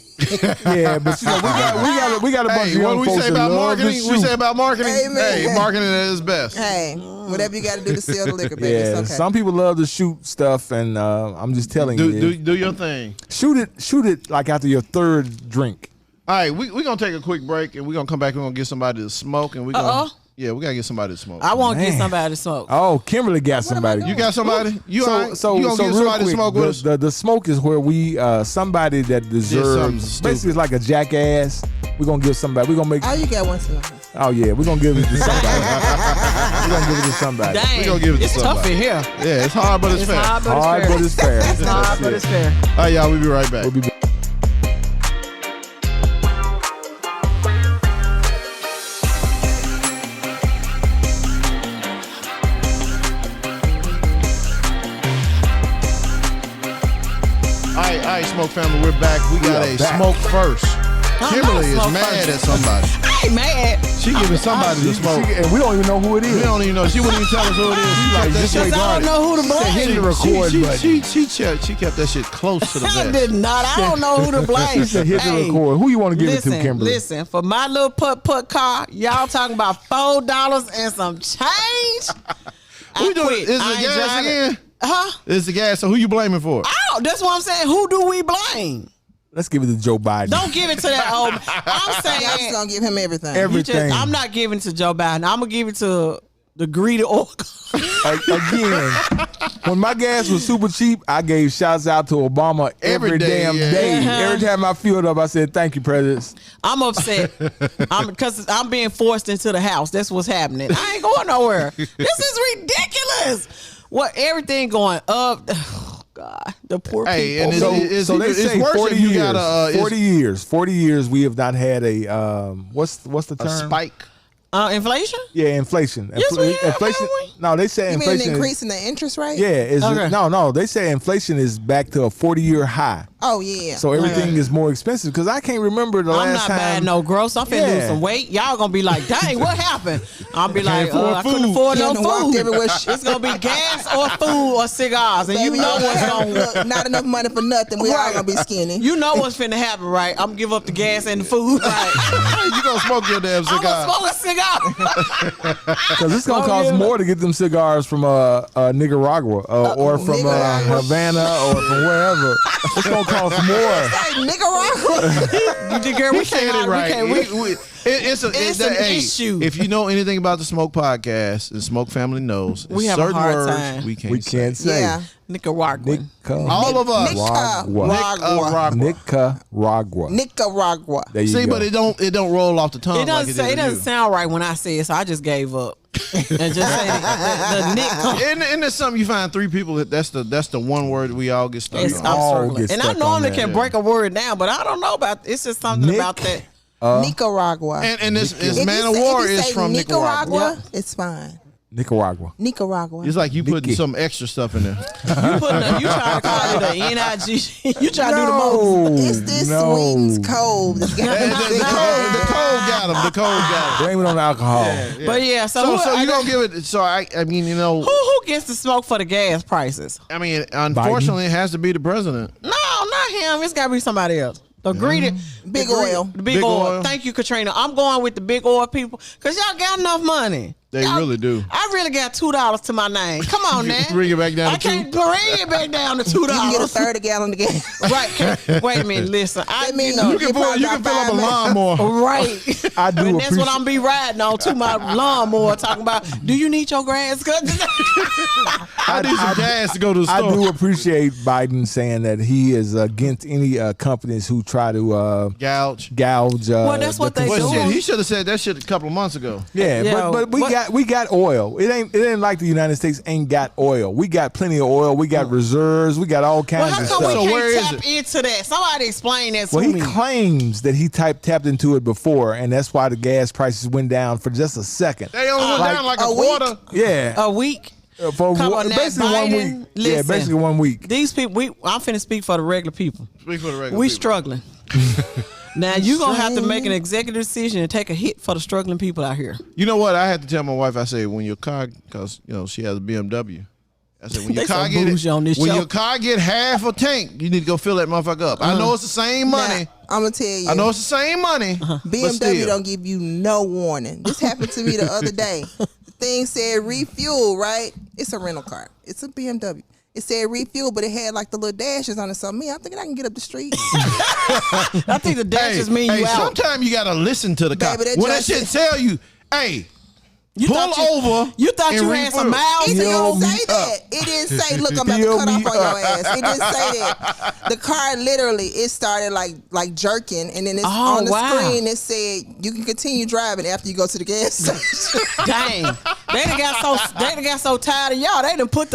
Yeah, but you know, we got a bunch Hey, of what young we folks say that about love to marketing? We shoot. say about marketing. Amen. Hey, marketing at its best. Hey, whatever you got to do to sell the liquor, baby, Yeah, it's okay. some people love to shoot stuff, and I'm just telling you, Do your thing. shoot it like after your third drink. All right, we're gonna take a quick break and we're gonna come back. We're gonna get somebody to smoke, and we gonna we gotta get somebody to smoke. I want to get Man. somebody to smoke. Oh, Kimberly got somebody. You got somebody? You all right? So you gonna get real somebody to quick, smoke with us? the smoke is where we somebody that something deserves stupid. basically it's like a jackass. We're gonna give somebody. We're gonna make. Oh, you got one tonight. Oh yeah, we're gonna give it to somebody. We're gonna give it to somebody. Dang, We gonna give it to it's tough somebody. in here. Yeah, it's hard, but it's fair. hard, but Hard, it's fair. but it's fair. It's hard, but it's fair. All right, y'all. We'll be right back. We'll be back. All right, Smoke Family, we're back. We got are a back. smoke first. I'm Kimberly not is smoke mad first. at somebody. I ain't mad. She giving somebody to smoke. And we don't even know who it is. We don't even know. She wouldn't even tell us who it is. She Like, kept that just shit wait, Because I don't know who to hit the blame. record button. She kept that shit close to the I vest. did not. I don't know who to blame. She said, hit the Hey, record. Who you want to give listen, it to, Kimberly? Listen, for my little putt car, y'all talking about $4 and some change. Who I doing quit. it? Is I it ain't gas driving. again? Huh? It's the gas. So who you blaming for? Oh, that's what I'm saying. Who do we blame? Let's give it to Joe Biden. Don't give it to that old. I'm Y'all just saying. gonna give him everything. Everything. I'm not giving to Joe Biden. I'm gonna give it to the greedy oil. Again, when my gas was super cheap, I gave shouts out to Obama every Every day, damn yeah. day. Uh-huh. Every time I filled up, I said, "Thank you, President." I'm upset. Because I'm being forced into the house. That's what's happening. I ain't going nowhere. This is ridiculous. What everything going up? Oh God, the poor Hey, people. and So, it's so they it's say worse 40 if you years. got a 40 years. 40 years. We have not had a what's the term? a spike. Inflation? Yeah, inflation. Yes, we have, inflation. haven't we? No, they say You mean an inflation. increase in the interest rate? Yeah, is Okay. no. They say inflation is back to a 40-year high. Oh yeah. So everything is more expensive because I can't remember the I'm last not time. buying no gross. I'm finna lose Yeah. some weight. Y'all gonna be like, dang, what happened? I'll be like, afford I couldn't food. afford no Can't walk food. everywhere. It's gonna be gas or food or cigars, and you Baby, know y'all what's got gonna. not enough money for nothing. We all Right. gonna be skinny. You know what's finna happen, right? I'm gonna give up the gas and the food. Right. You gonna smoke your damn I'm cigar? gonna smoke a cigar. Because it's gonna Oh, cost yeah. more to get them cigars from Nicaragua or from Nicaragua. Havana or from wherever. It's gonna cost more. Hey, Nicaragua. Girl, we said can't. it right. We can't. It's an issue. If you know anything about the Smoke podcast, the Smoke family knows. We have a certain hard words time. we can't. We can't say. Yeah. Nicaragua. All of us. Nicaragua. Nicaragua. There you See, go. but it don't roll off the tongue. It doesn't like say. It did with doesn't sound right when I say it, so I just gave up and just say the Nick. And there's something you find three people that's the one word we all get stuck It's, on. I'm All struggling. get And I stuck on normally that, can yeah. break a word down, but I don't know about. It's just something Nick? about that. Nicaragua. And this If Man you of say- War if you is say from Nicaragua. Yep. It's fine. Nicaragua. Nicaragua. It's like you putting Nicky. some extra stuff in there. You trying to call it a NIG? You trying to do the most? It's this Sweetens Cove. That's got The cold got him. The cold got him. Blame it on the alcohol. But yeah, so You gonna give it? So I mean, you know, who gets to smoke for the gas prices? I mean, unfortunately, it has to be the president. No, not him. It's got to be somebody else. The greedy, Big oil. the big oil. Thank you, Katrina. I'm going with the big oil people because y'all got enough money. They Y'all- really do. I really got $2 to my name. Come on now. Bring it back down I to can't bring it back down to $2. You can get a third a gallon of gas. Right. Wait a minute. Listen. That means You can fill up a lawnmower. Right. I do And that's what appreciate- I'm be riding on to my lawnmower talking about, do you need your grass cut? I need some gas to go to the I store. do appreciate Biden saying that he is against any companies who try to Gouge. gouge. Well, that's what they Well, do. shit, he should have said that shit a couple of months ago. Yeah, Yeah, but we but- got oil. It ain't like the United States ain't got oil. We got plenty of oil. We got reserves. We got all Well, kinds how of come stuff. So we where can't is tap into that? Somebody explain that to Well, he me. claims that he tapped into it before, and that's why the gas prices went down for just a second. They only went down like a week. quarter. Yeah, A week. for Come on now, basically 1 week. Biden, Yeah, listen. basically 1 week. These people, I'm finna speak for the regular people. Speak for the regular We people. struggling. Now you gonna have to make an executive decision and take a hit for the struggling people out here. You know what? I had to tell my wife. I said, when your car, because you know she has a BMW. I said, when your They car some get bougie on this when show. your car get half a tank, you need to go fill that motherfucker up. I know it's the same money. I'm gonna tell you. I know it's the same money. But BMW still. don't give you no warning. This happened to me the other day. The thing said refuel, right? It's a rental car. It's a BMW. It said refuel, but it had like the little dashes on it. So me, I'm thinking I can get up the street. I think the dashes mean you out. Sometimes you gotta listen to the car. Baby, that When that shit just- tell you, hey, You pull thought you- over. You thought and you had some refill. miles? It Fill didn't me say that. It didn't say, look, I'm about to Fill cut off me on your up. ass. It didn't say that. The car literally, it started like jerking, and then it's Oh, on the wow. screen, it said you can continue driving after you go to the gas station. Dang. They done got so tired of y'all. They done put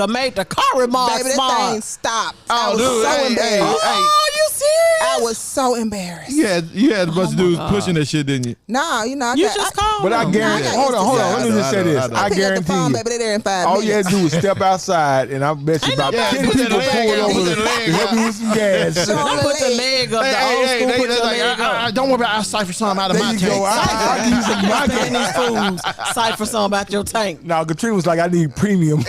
made the car remark Baby, that smart. thing stopped. Oh, I was dude, so hey, embarrassed. hey. Oh, you serious? I was so embarrassed. You had a bunch of dudes pushing that shit, didn't you? No, you know, I You got, just I, called But I them. guarantee. I got Hold on. Let me just say this. I know. I picked up the guarantee phone, you. baby. They're there in 5 All you had minutes. to do was step outside, and I bet you about nobody 10 put that people leg pulled out. over Put that to leg help you with some gas. Sure. Don't put the leg up. The old school put your leg up. Don't worry about it. I'll cipher something out of There my you tank. go. I'll give you some my Paying these fools cipher something about your tank. Now Katrina was like, I need premium.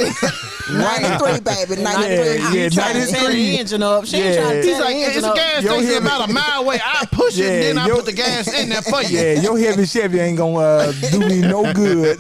93, baby. 93. Yeah, She trying to tear 93. the engine up. She ain't Yeah. trying to He's tear like, the it's engine a up. gas Yo, station heavy. about a mile away. I push it, and then I yo- put the gas in there for you. Yeah, your heavy Chevy ain't gonna do me no good.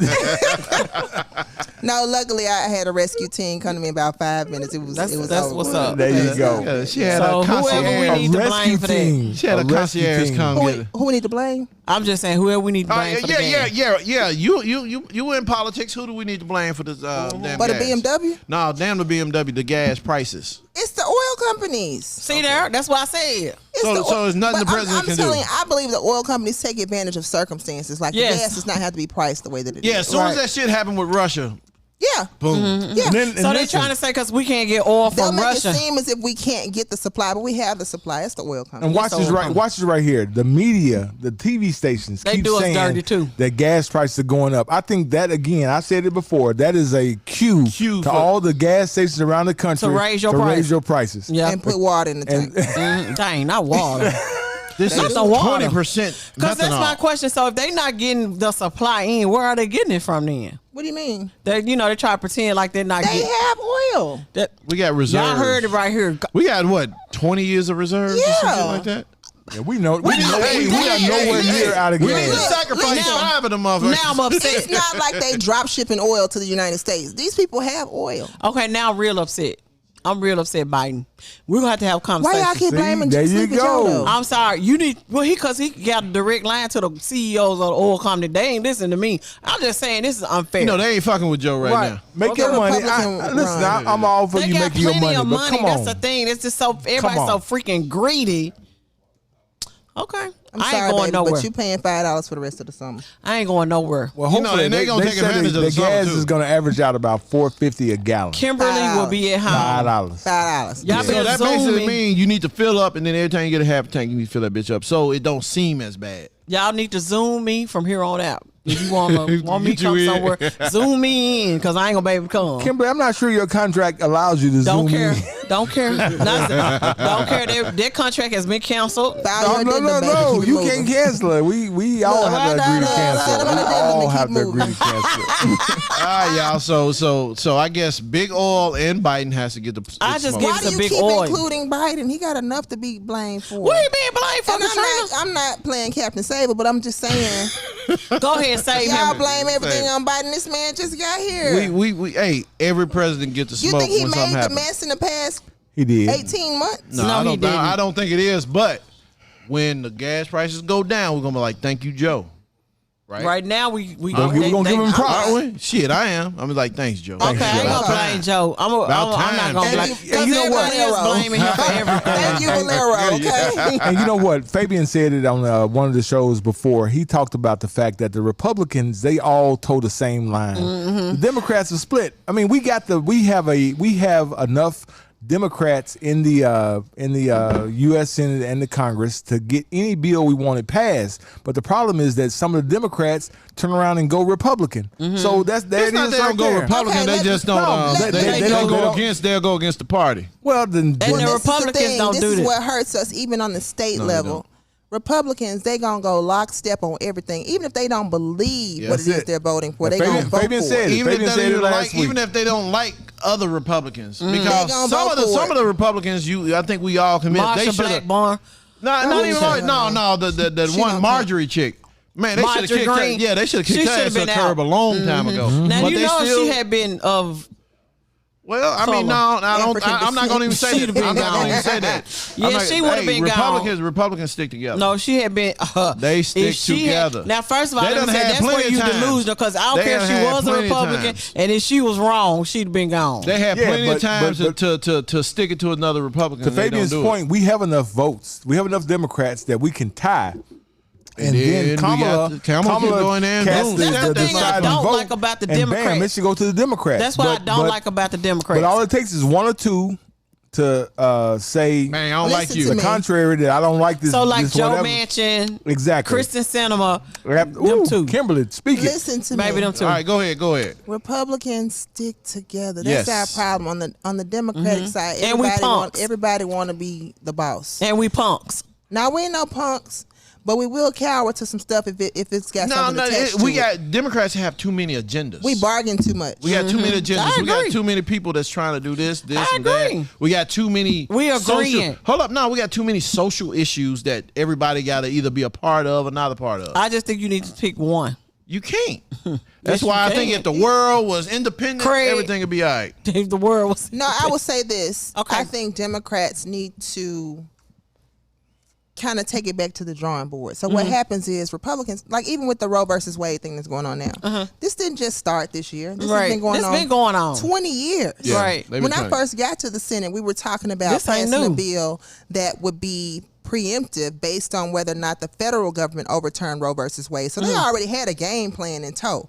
No, luckily I had a rescue team come to me in about 5 minutes. It was That's over. what's up. There you go. Yeah, she had So a whoever we concierge. need to blame for that. team. She had a rescue concierge team. come get her. Who we need to blame? I'm just saying whoever we need to blame for the game. Yeah. You in politics? Who do we need to blame for this damn For the gas? BMW? No, damn the BMW. The gas prices. It's the oil companies. See there? That's what I said. It's So- the so it's nothing but the president I'm can do. telling you, I believe the oil companies take advantage of circumstances. Like Yes. the gas does not have to be priced the way that it is. Yeah, as soon as that shit happened with Russia, Yeah. boom. Yeah. And then- So and they listen, trying to say because we can't get oil They'll from make Russia. it seem as if we can't get the supply, but we have the supply. It's the oil company. and watch It's this oil right. company. Watch this right here. The media, the TV stations, They keep do us saying dirty, too. that gas prices are going up. I think that again. I said it before. That is a cue Cue to for- all the gas stations around the country To raise your prices. Yeah. And put water in the tank. Dang, not water. This Not is the water. 20% Because that's my methanol. question. So if they not getting the supply in, where are they getting it from then? What do you mean? They try to pretend like they're not They getting have oil. that. We got reserves. Y'all heard it right here. We got what, 20 years of reserves or some shit Yeah. like that? Yeah, we know. We know- are nowhere near out of We need to gas. sacrifice Now- 5 of them motherfuckers. Now I'm upset. It's not like they drop shipping oil to the United States. These people have oil. Okay, now I'm real upset. I'm real upset Biden. We're going to have a Why conversation. y'all keep See, blaming there you Sleepy go. Joe, though? I'm sorry. You need because he got a direct line to the CEOs of the oil company. They ain't listening to me. I'm just saying this is unfair. You know, they ain't fucking with Joe right now. Make Okay, your money. Republican Listen, run. I'm all for they you got making your plenty money, of but money. come That's on. the thing. It's just so everybody's so freaking greedy. Okay, I'm I sorry, ain't going baby, nowhere. but you paying $5 for the rest of the summer. I ain't going nowhere. Well, You know, hopefully and they gonna take said advantage of the the summer, gas too. is going to average out about $4.50 a gallon. Kimberly will be at home. $5. $5. Y'all So better that Zoom basically me. means you need to fill up, and then every time you get a half tank, you need to fill that bitch up, so it don't seem as bad. Y'all need to Zoom me from here on out. If you want me to Get you come in. somewhere, Zoom me in because I ain't gonna be able to come. Kimberly, I'm not sure your contract allows you to Don't zoom care. in. Don't care. Don't care. Their contract has been canceled. File No, your addendum, baby. no. Keep You moving. can't cancel it. We all have to agree to cancel it. We all have to agree to cancel it. All right, y'all. So I guess Big Oil and Biden has to get the. I just smoke. give Why It's do a you big keep oil. including Biden? He got enough to be blamed for. What are you being blamed for, And Katrina? I'm not playing Captain Saber, but I'm just saying, Go ahead, save y'all him. blame everything on Biden. This man just got here. We hey, every president gets to You smoke think he when something made the happens. mess in the past He did. 18 months? No, No, he didn't. I don't think it is. But when the gas prices go down, we're gonna be like, "Thank you, Joe." Right now, we we gonna give him Aren't props. we? Shit, I am. I'm like, "Thanks, Joe." Okay, I ain't About gonna time. blame Joe. I'm not time. gonna blame. And Because you know what? everybody else blaming him for everything. Thank you, Valero. Okay. And you know what? Fabian said it on one of the shows before. He talked about the fact that the Republicans, they all toe the same line. The Democrats are split. I mean, we have enough Democrats in the U.S. Senate and the Congress to get any bill we wanted passed. But the problem is that some of the Democrats turn around and go Republican. So there It's it not is they don't right go there. Republican. Okay, They just don't. they They'll don't- go against the party. Well, then And the This is Republicans thing. don't This do is that. what hurts us, even on the state No, they level. don't. Republicans, they gonna go lockstep on everything, even if they don't believe what That's it is it. they're voting for. They Fabian- gonna vote Fabian for said it. it. Even if, Fabian they said it don't last week. even if they don't like other Republicans, They because gonna some vote of for it. the Republicans, I think we all commit. They Marsha should have. Blackburn. Not Oh, even shut Marjorie. up. No, the She one don't Marjorie chick. Man, they should have Marjorie kicked her. Green. Yeah, they should have She kicked her should've ass to the been curb a out. long time ago. Now But you they know still, she had been of. Well, I mean, no, I don't. African I'm not going to even say She'd that. have I'm been not going to even gone. say that. Yeah, I'm not- she would've been gone. Republicans stick together. No, she had been. They stick if she had- together. now, first of all, They let me done say, had that's where plenty you of times. delusional. Because I don't They care if done she had was a plenty of Republican, times. and if she was wrong, she'd been gone. They had Yeah, plenty of but- times but- to stick it to another Republican. to and they don't Fabian's do it. point, we have enough votes. We have enough Democrats that we can tie. And then then we Kamala got Kamala can go in there and casts boom. the That's the thing I deciding don't vote, like about the and bam, Democrats. it should go to the Democrats. That's what I don't like about the Democrats. But all it takes is one or two to say Man, I don't Listen like to you. the me. contrary, that I don't like this. so like this Joe whatever. Manchin, Exactly. Kristen Sinema, them Ooh, two. Kimberly, speak it. Listen to Maybe me. them two. All right, go ahead. Republicans stick together. That's Yes. our problem on the Democratic side. And we punks. Everybody want to be the boss. And we punks. Now we ain't no punks, but we will cower to some stuff if it's got No, something attached we to it. got Democrats have too many agendas. We bargain too much. We got too many agendas. I We got agree. too many people that's trying to do this I and that. agree. We got too many. We agreeing. social- Hold up, no, we got too many social issues that everybody got to either be a part of or not a part of. I just think you need to pick one. You can't. That's you why I can. think if the world was independent, Craig. everything would be all right. If the world was No, I will say this. Okay. I think Democrats need to kind of take it back to the drawing board. So what happens is Republicans, like even with the Roe versus Wade thing that's going on now, this didn't just start this year. This Right. has been going This on. been going on. 20 years. Yeah, Right. they been When I trying- first got to the Senate, we were talking about This ain't passing a new. bill that would be preemptive based on whether or not the federal government overturned Roe versus Wade. So they already had a game plan in tow.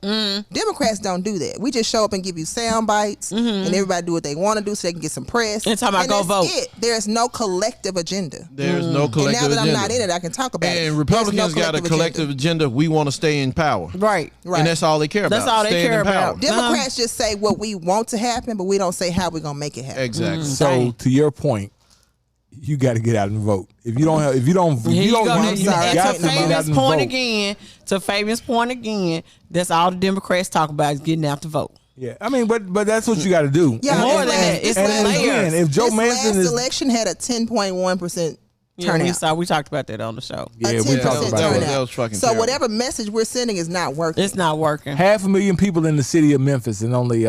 Democrats don't do that. We just show up and give you sound bites, and everybody do what they want to do so they can get some press. And talking about go that's vote. it. There's no collective agenda. There's no And collective now that agenda. I'm not in it, I can talk about it. And There's Republicans no got a collective agenda. We want to stay in power. right. Right. And that's all they care about. That's all they staying care in power. about. Democrats just say what we want to happen, but we don't say how we're gonna make it happen. Exactly. So Dang. to your point, you got to get out and vote. If you don't have, if you don't, Here you go. you I'm sorry. And got to to get out Fabian's and point vote. again, that's all the Democrats talk about is getting out to vote. Yeah, I mean, but that's what you got to do. Yeah, More and than that, it's and the layers. again, if Joe this last Manchin is, election had a 10.1% Yeah, turnout. we talked about that on the show. yeah, a we 10% talked about turnout. that. That was fucking so terrible. whatever message we're sending is not working. It's not working. 500,000 people in the city of Memphis, and only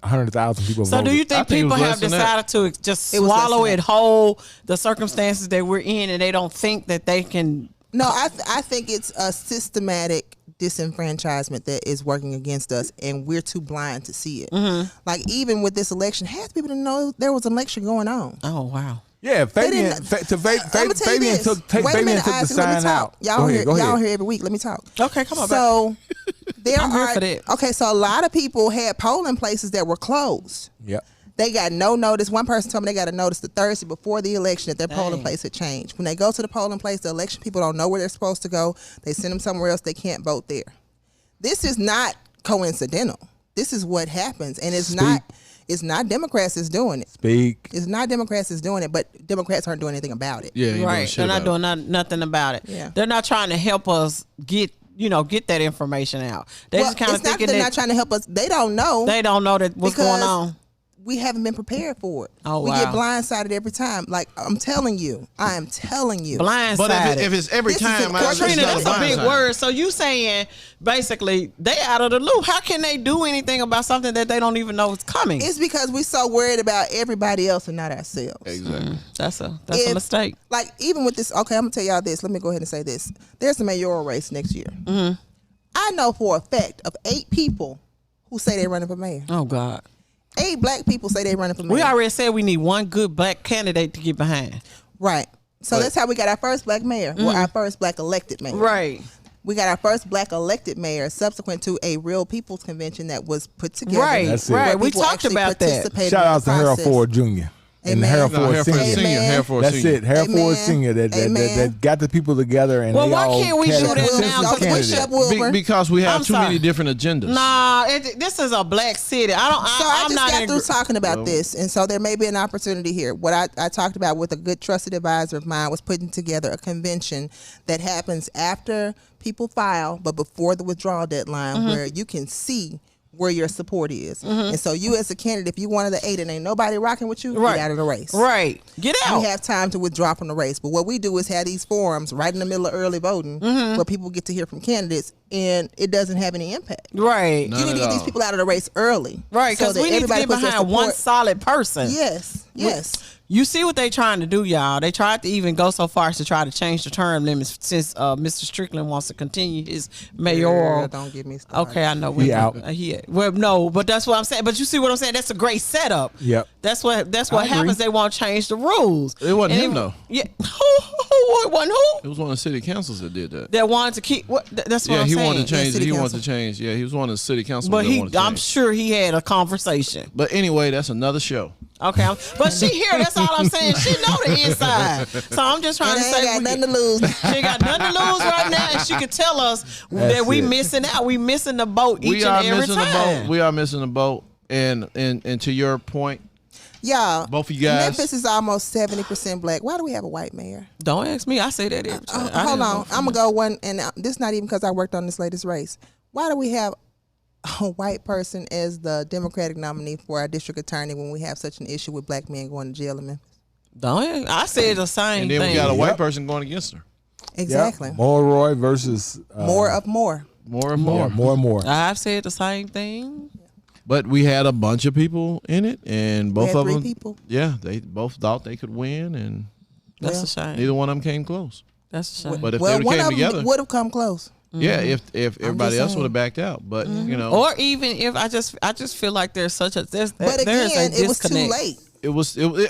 100,000 people So voted. do you think think it people was have less than that. decided to just It was less swallow than it that. whole, the circumstances that we're in, and they don't think that they can? No, I think it's a systematic disenfranchisement that is working against us, and we're too blind to see it. Like even with this election, half people didn't know there was an election going on. Oh wow. Yeah, Fabian, didn't- Fabian took Wait a Fabian minute, took the Isaac, let me sign talk. out. Y'all Go hear, ahead, go y'all ahead. hear every week. Let me talk. Okay, come on. So there I'm here are for that. okay. So a lot of people had polling places that were closed. Yep. They got no notice. One person told me they got a notice the Thursday before the election that their polling Dang. place had changed. When they go to the polling place, the election people don't know where they're supposed to go. They send them somewhere else. They can't vote there. This is not coincidental. This is what happens, and it's not. It's not Democrats that's doing it. Speak. It's not Democrats that's doing it, but Democrats aren't doing anything about it. Yeah, ain't doing Right. shit They're not about it. doing nothing about it. Yeah. They're not trying to help us get that information out. They Well, just kind of it's not that thinking they're that not trying to help us. They don't know. they don't know that what's going because on. We haven't been prepared for it. Oh, we wow. get blindsided every time. Like I'm telling you, I am telling you. Blindsided. But if it's every This is time, a- I- it's Katrina, not that's a big blindside. word. So you saying basically they out of the loop. How can they do anything about something that they don't even know is coming? It's because we're so worried about everybody else and not ourselves. Exactly. That's a If- mistake. Like even with this, okay, I'm gonna tell y'all this. Let me go ahead and say this. There's a mayoral race next year. Mm-hmm. I know for a fact of 8 people who say they're running for mayor. Oh God. 8 black people say they're running for mayor. We already said we need one good black candidate to get behind. Right. So that's how we got our first black mayor. Well, our first black elected mayor. Right. We got our first black elected mayor subsequent to a real people's convention that was put together. Right. That's it. where Right. We people talked actually about that. participated Shout in out the to Harold process. Ford Jr. and Amen. Harold No, Ford Harold Ford Sr. Senior. Amen. Harold Ford That's Senior. it. Harold Ford Amen. Sr. Amen. That got the people together and Well, they why all can't we had do a that consensus now? 'Cause we candidate. shut Wilbur. Because we have I'm too sorry. many different agendas. Nah, this is a black city. So I I'm just not got in through talking about this, and so there may be an opportunity here. What I talked about with a good trusted advisor of mine was putting together a convention that happens after people file, but before the withdrawal deadline, where you can see where your support is. And so you as a candidate, if you one of the 8 and ain't nobody rocking with you, Right. get out of the race. Right. Get out. We have time to withdraw from the race. But what we do is have these forums right in the middle of early voting where people get to hear from candidates, and it doesn't have any impact. Right. None You need to at get these all. people out of the race early. Right. so Because that we need to everybody get puts their behind one support- solid person. Yes. You see what they trying to do, y'all. They tried to even go so far as to try to change the term limits since Mr. Strickland wants to continue his mayoral. Girl, don't get me started. Okay, I know. He out. Well, no, but that's what I'm saying. But you see what I'm saying? That's a great setup. Yep. That's what I happens. agree. They won't change the rules. It wasn't And him, though. Yeah. Who? It wasn't It who? was one of the city councils that did that. That wanted to keep. That's what Yeah, I'm he saying. wanted to change. city He wanted council. to change. Yeah, he was one of the city councilmen But that wanted to I'm change. sure he had a conversation. But anyway, that's another show. Okay, but she here. That's all I'm saying. She know the inside. So I'm just trying And to I say ain't got we- nothing to lose. She ain't got nothing to lose right now, and she could tell us that we it. missing out. We missing the boat each We are and every missing time. the boat. We are missing the boat. And to your point, Y'all, Both of you guys. Memphis is almost 70% black. Why do we have a white mayor? Don't ask me. I say that every time. I Hold didn't on. vote for I'm him. going to go one, and this not even because I worked on this latest race. Why do we have a white person as the Democratic nominee for our district attorney when we have such an issue with black men going to jail in Memphis? Don't. I said the same and then thing. we got a white Yep. person going against her. Exactly. Yep. Mulroy versus More of more. More and more, more. more and more. I've said the same thing. But we had a bunch of people in it, and both had of 3 them, people. yeah, they both thought they could win, and That's Well, a shame. neither one of them came close. That's a shame. But if Well, they one came of together, them would have come close. yeah, if everybody else saying. would have backed out, but you know, or even if I just feel like there's such a there's But there is again, a it was too disconnect. late.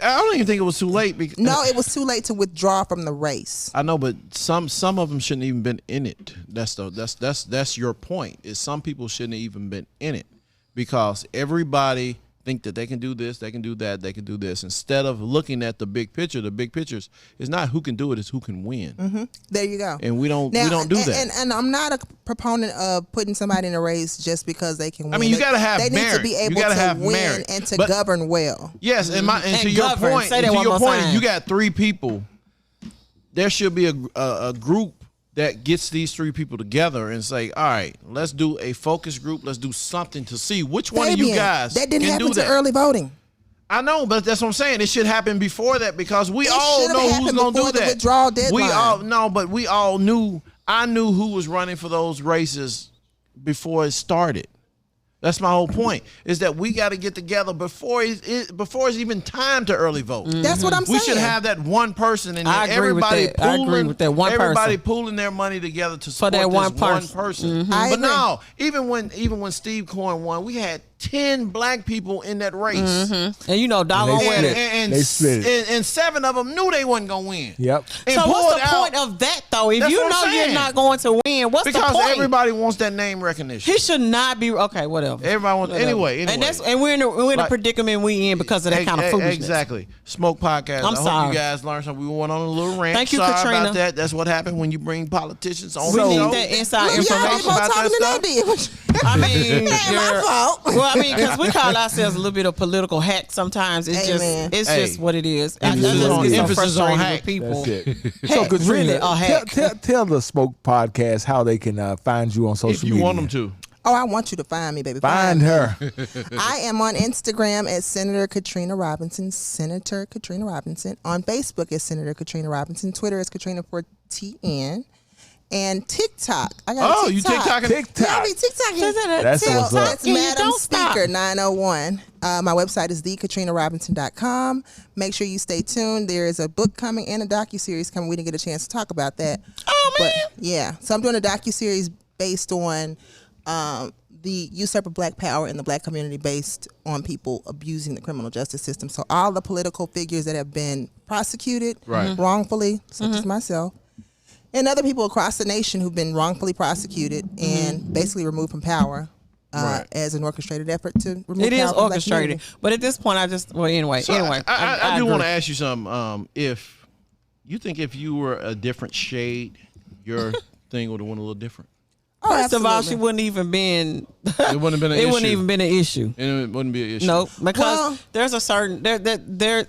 I don't even think it was too late. Because, No, it was too late to withdraw from the race. I know, but some of them shouldn't even been in it. That's your point. Is some people shouldn't have even been in it because everybody think that they can do this, they can do that, they can do this. Instead of looking at the big picture, the big picture is not who can do it, it's who can win. There you go. And we don't do and, that. And I'm not a proponent of putting somebody in a race just because they can win. I mean, you They- gotta have They need merit. to be You able gotta to have win merit. and to But- govern well. Yes, and And to your govern. point, Say that to one your more point, time. you got 3 people. There should be a group that gets these 3 people together and say, all right, let's do a focus group. Let's do something to see which one of you Fabian, guys that didn't can happen do to that. early voting. I know, but that's what I'm saying. It should happen before that because we It all should have know who's happened going to do before the that. withdrawal deadline. We all no, but we all knew. I knew who was running for those races before it started. That's my whole point. Is that we got to get together before it's even time to early vote. That's what I'm saying. We should have that one person, and I agree with that. I agree with that one everybody person. pooling their money together to support that this one one person. person. I But agree. no, even when Steve Cohen won, we had 10 black people in that race. And you know, dollar And they winner. And They split it. and 7 of them knew they wasn't gonna win. Yep. And So what's pulled the out point of that though? If That's you what I'm know you're saying. not going to win, what's the because point? everybody wants that name recognition. He should not be okay. Whatever. Everybody wants Whatever. anyway. And we're in a Like- predicament we in because of that kind of foolishness. Exactly. Smoke podcast. I'm I hope sorry. you guys learned something. We went on a little rant. Thank you, Sorry Katrina. about that. That's what happened when you bring politicians on We the need show. that inside Look, y'all information ain't both about talking that to that stuff. did. I mean, It ain't my fault. well, I mean, because we call ourselves a little bit of political hack sometimes. It's Amen. just, Hey. just what it is. I Emphasis just on- get so emphasis on frustrated hack. with people. That's it. Heck, really, a hack. Tell the Smoke Podcast how they can find you on social If you media. want them to. Oh, I want you to find me, baby. Find me. her. I am on Instagram as Senator Katrina Robinson. Senator Katrina Robinson. On Facebook as Senator Katrina Robinson. Twitter is Katrina for TN. And TikTok. I got Oh, a you TikTok. TikToking? TikTok. Yeah, I be TikToking. That's what's up. It's Madam Speaker 901. My website is thekatrina.robinson.com. Make sure you stay tuned. There is a book coming and a docuseries coming. We didn't get a chance to talk about that. Oh, man. But, yeah. So I'm doing a docuseries based on the usurp of black power in the black community, based on people abusing the criminal justice system. So all the political figures that have been prosecuted Right. wrongfully, such as myself, and other people across the nation who've been wrongfully prosecuted and basically removed from power Right. as an orchestrated effort to remove It is power from the black orchestrated. community. But at this point, anyway. So I do agree. want to ask you something. If you think if you were a different shade, your thing would have went a little different. Oh, First of all, absolutely. she wouldn't even been. It wouldn't have been an It issue. wouldn't even been an issue. And it wouldn't be an issue. No, because Well- there's a certain there.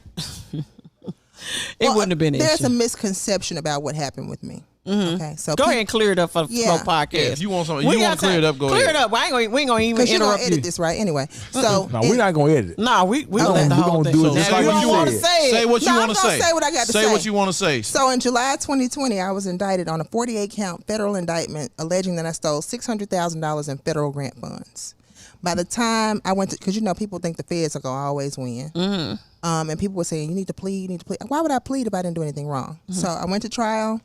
It Well, wouldn't have been an There's issue. a misconception about what happened with me. Okay, so Go ahead and clear it up for the Yeah. Smoke Podcast. Yeah, if you want something, We you want got to clear it time. up, go Clear ahead. it up. We ain't gonna even because you're gonna interrupt edit you. this right anyway. So No, we're not going to edit it. Nah, we Okay. gonna let the We're whole gonna thing. do it So just if like you you don't want to said. say it. Say what you No, I'm want to gonna say. say what I got to Say say. what you want to say. So in July 2020, I was indicted on a 48-count federal indictment alleging that I stole $600,000 in federal grant funds. By the time I went to, because people think the feds are going to always win. And people were saying, you need to plead. Why would I plead if I didn't do anything wrong? So I went to trial.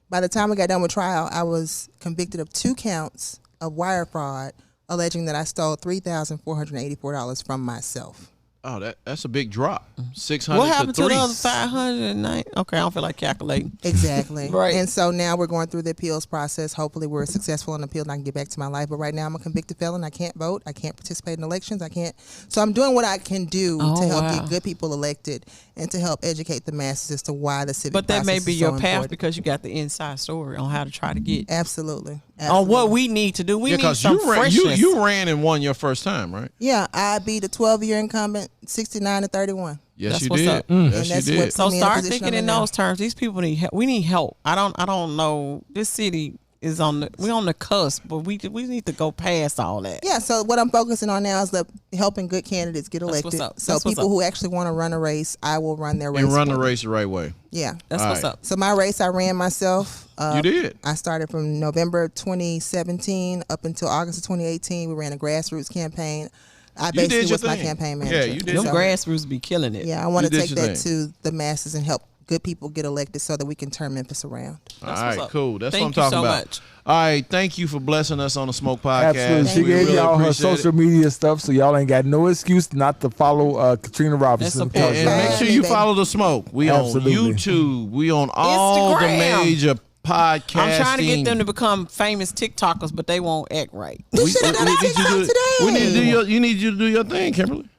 By the time we got done with trial, I was convicted of 2 counts of wire fraud, alleging that I stole $3,484 from myself. Oh, that's a big drop. 600 What happened to to the 3. other 509? Okay, I don't feel like calculating. Exactly. Right. And so now we're going through the appeals process. Hopefully we're successful in the appeal and I can get back to my life. But right now I'm a convicted felon. I can't vote. I can't participate in elections. I can't. So I'm doing what I can do Oh, to help wow. get good people elected and to help educate the masses as to why the civic But that may process be is your so path important. because you got the inside story on how to try to get Absolutely. on what we need to do. We need Because some you ran, freshness. you ran and won your first time, right? Yeah, I beat a 12-year incumbent 69-31. Yes, That's you what's did. up. And Yes, you that's did. what- So me in the start position thinking I'm in in now. those terms. These people need help. We need help. I don't know. This city is we're on the cusp, but we need to go past all that. Yeah, so what I'm focusing on now is helping good candidates get That's elected. what's up. So That's what's people up. who actually want to run a race, I will run their race. And run for the them. race the right way. Yeah. That's All what's right. up. So my race, I ran myself. You did. I started from November 2017 up until August of 2018. We ran a grassroots campaign. I You basically did your was my thing. campaign Yeah, manager. you did Them So- grassroots be killing it. Yeah, I want You to did take your that thing. to the masses and help good people get elected so that we can turn Memphis around. All That's right, what's up. cool. That's Thank what I'm you talking so about. much. All right, thank you for blessing us on the Smoke Podcast. Absolutely. She We gave really y'all her appreciate it. social media stuff, so y'all ain't got no excuse not to follow Katrina Robinson. And because, And make sure you follow the Smoke. We Absolutely. on YouTube. We on all the Instagram. major podcasting. I'm trying to get them to become famous TikTokers, but they won't act right. We should have done a need you TikTok to- today. We need to do your. You need you to do your thing, Kimberly.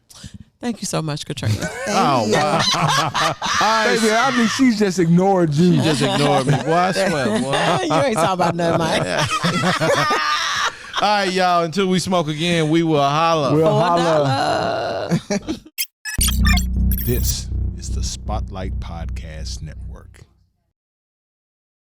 Thank you so much, Katrina. Oh you. wow! baby, I think she's just ignored you. Just ignored me. Boy, I swear, boy. You ain't talking about nothing, Mike. All right, y'all. Until we smoke again, we will holler. We'll $4. holler. This is the Spotlight Podcast Network.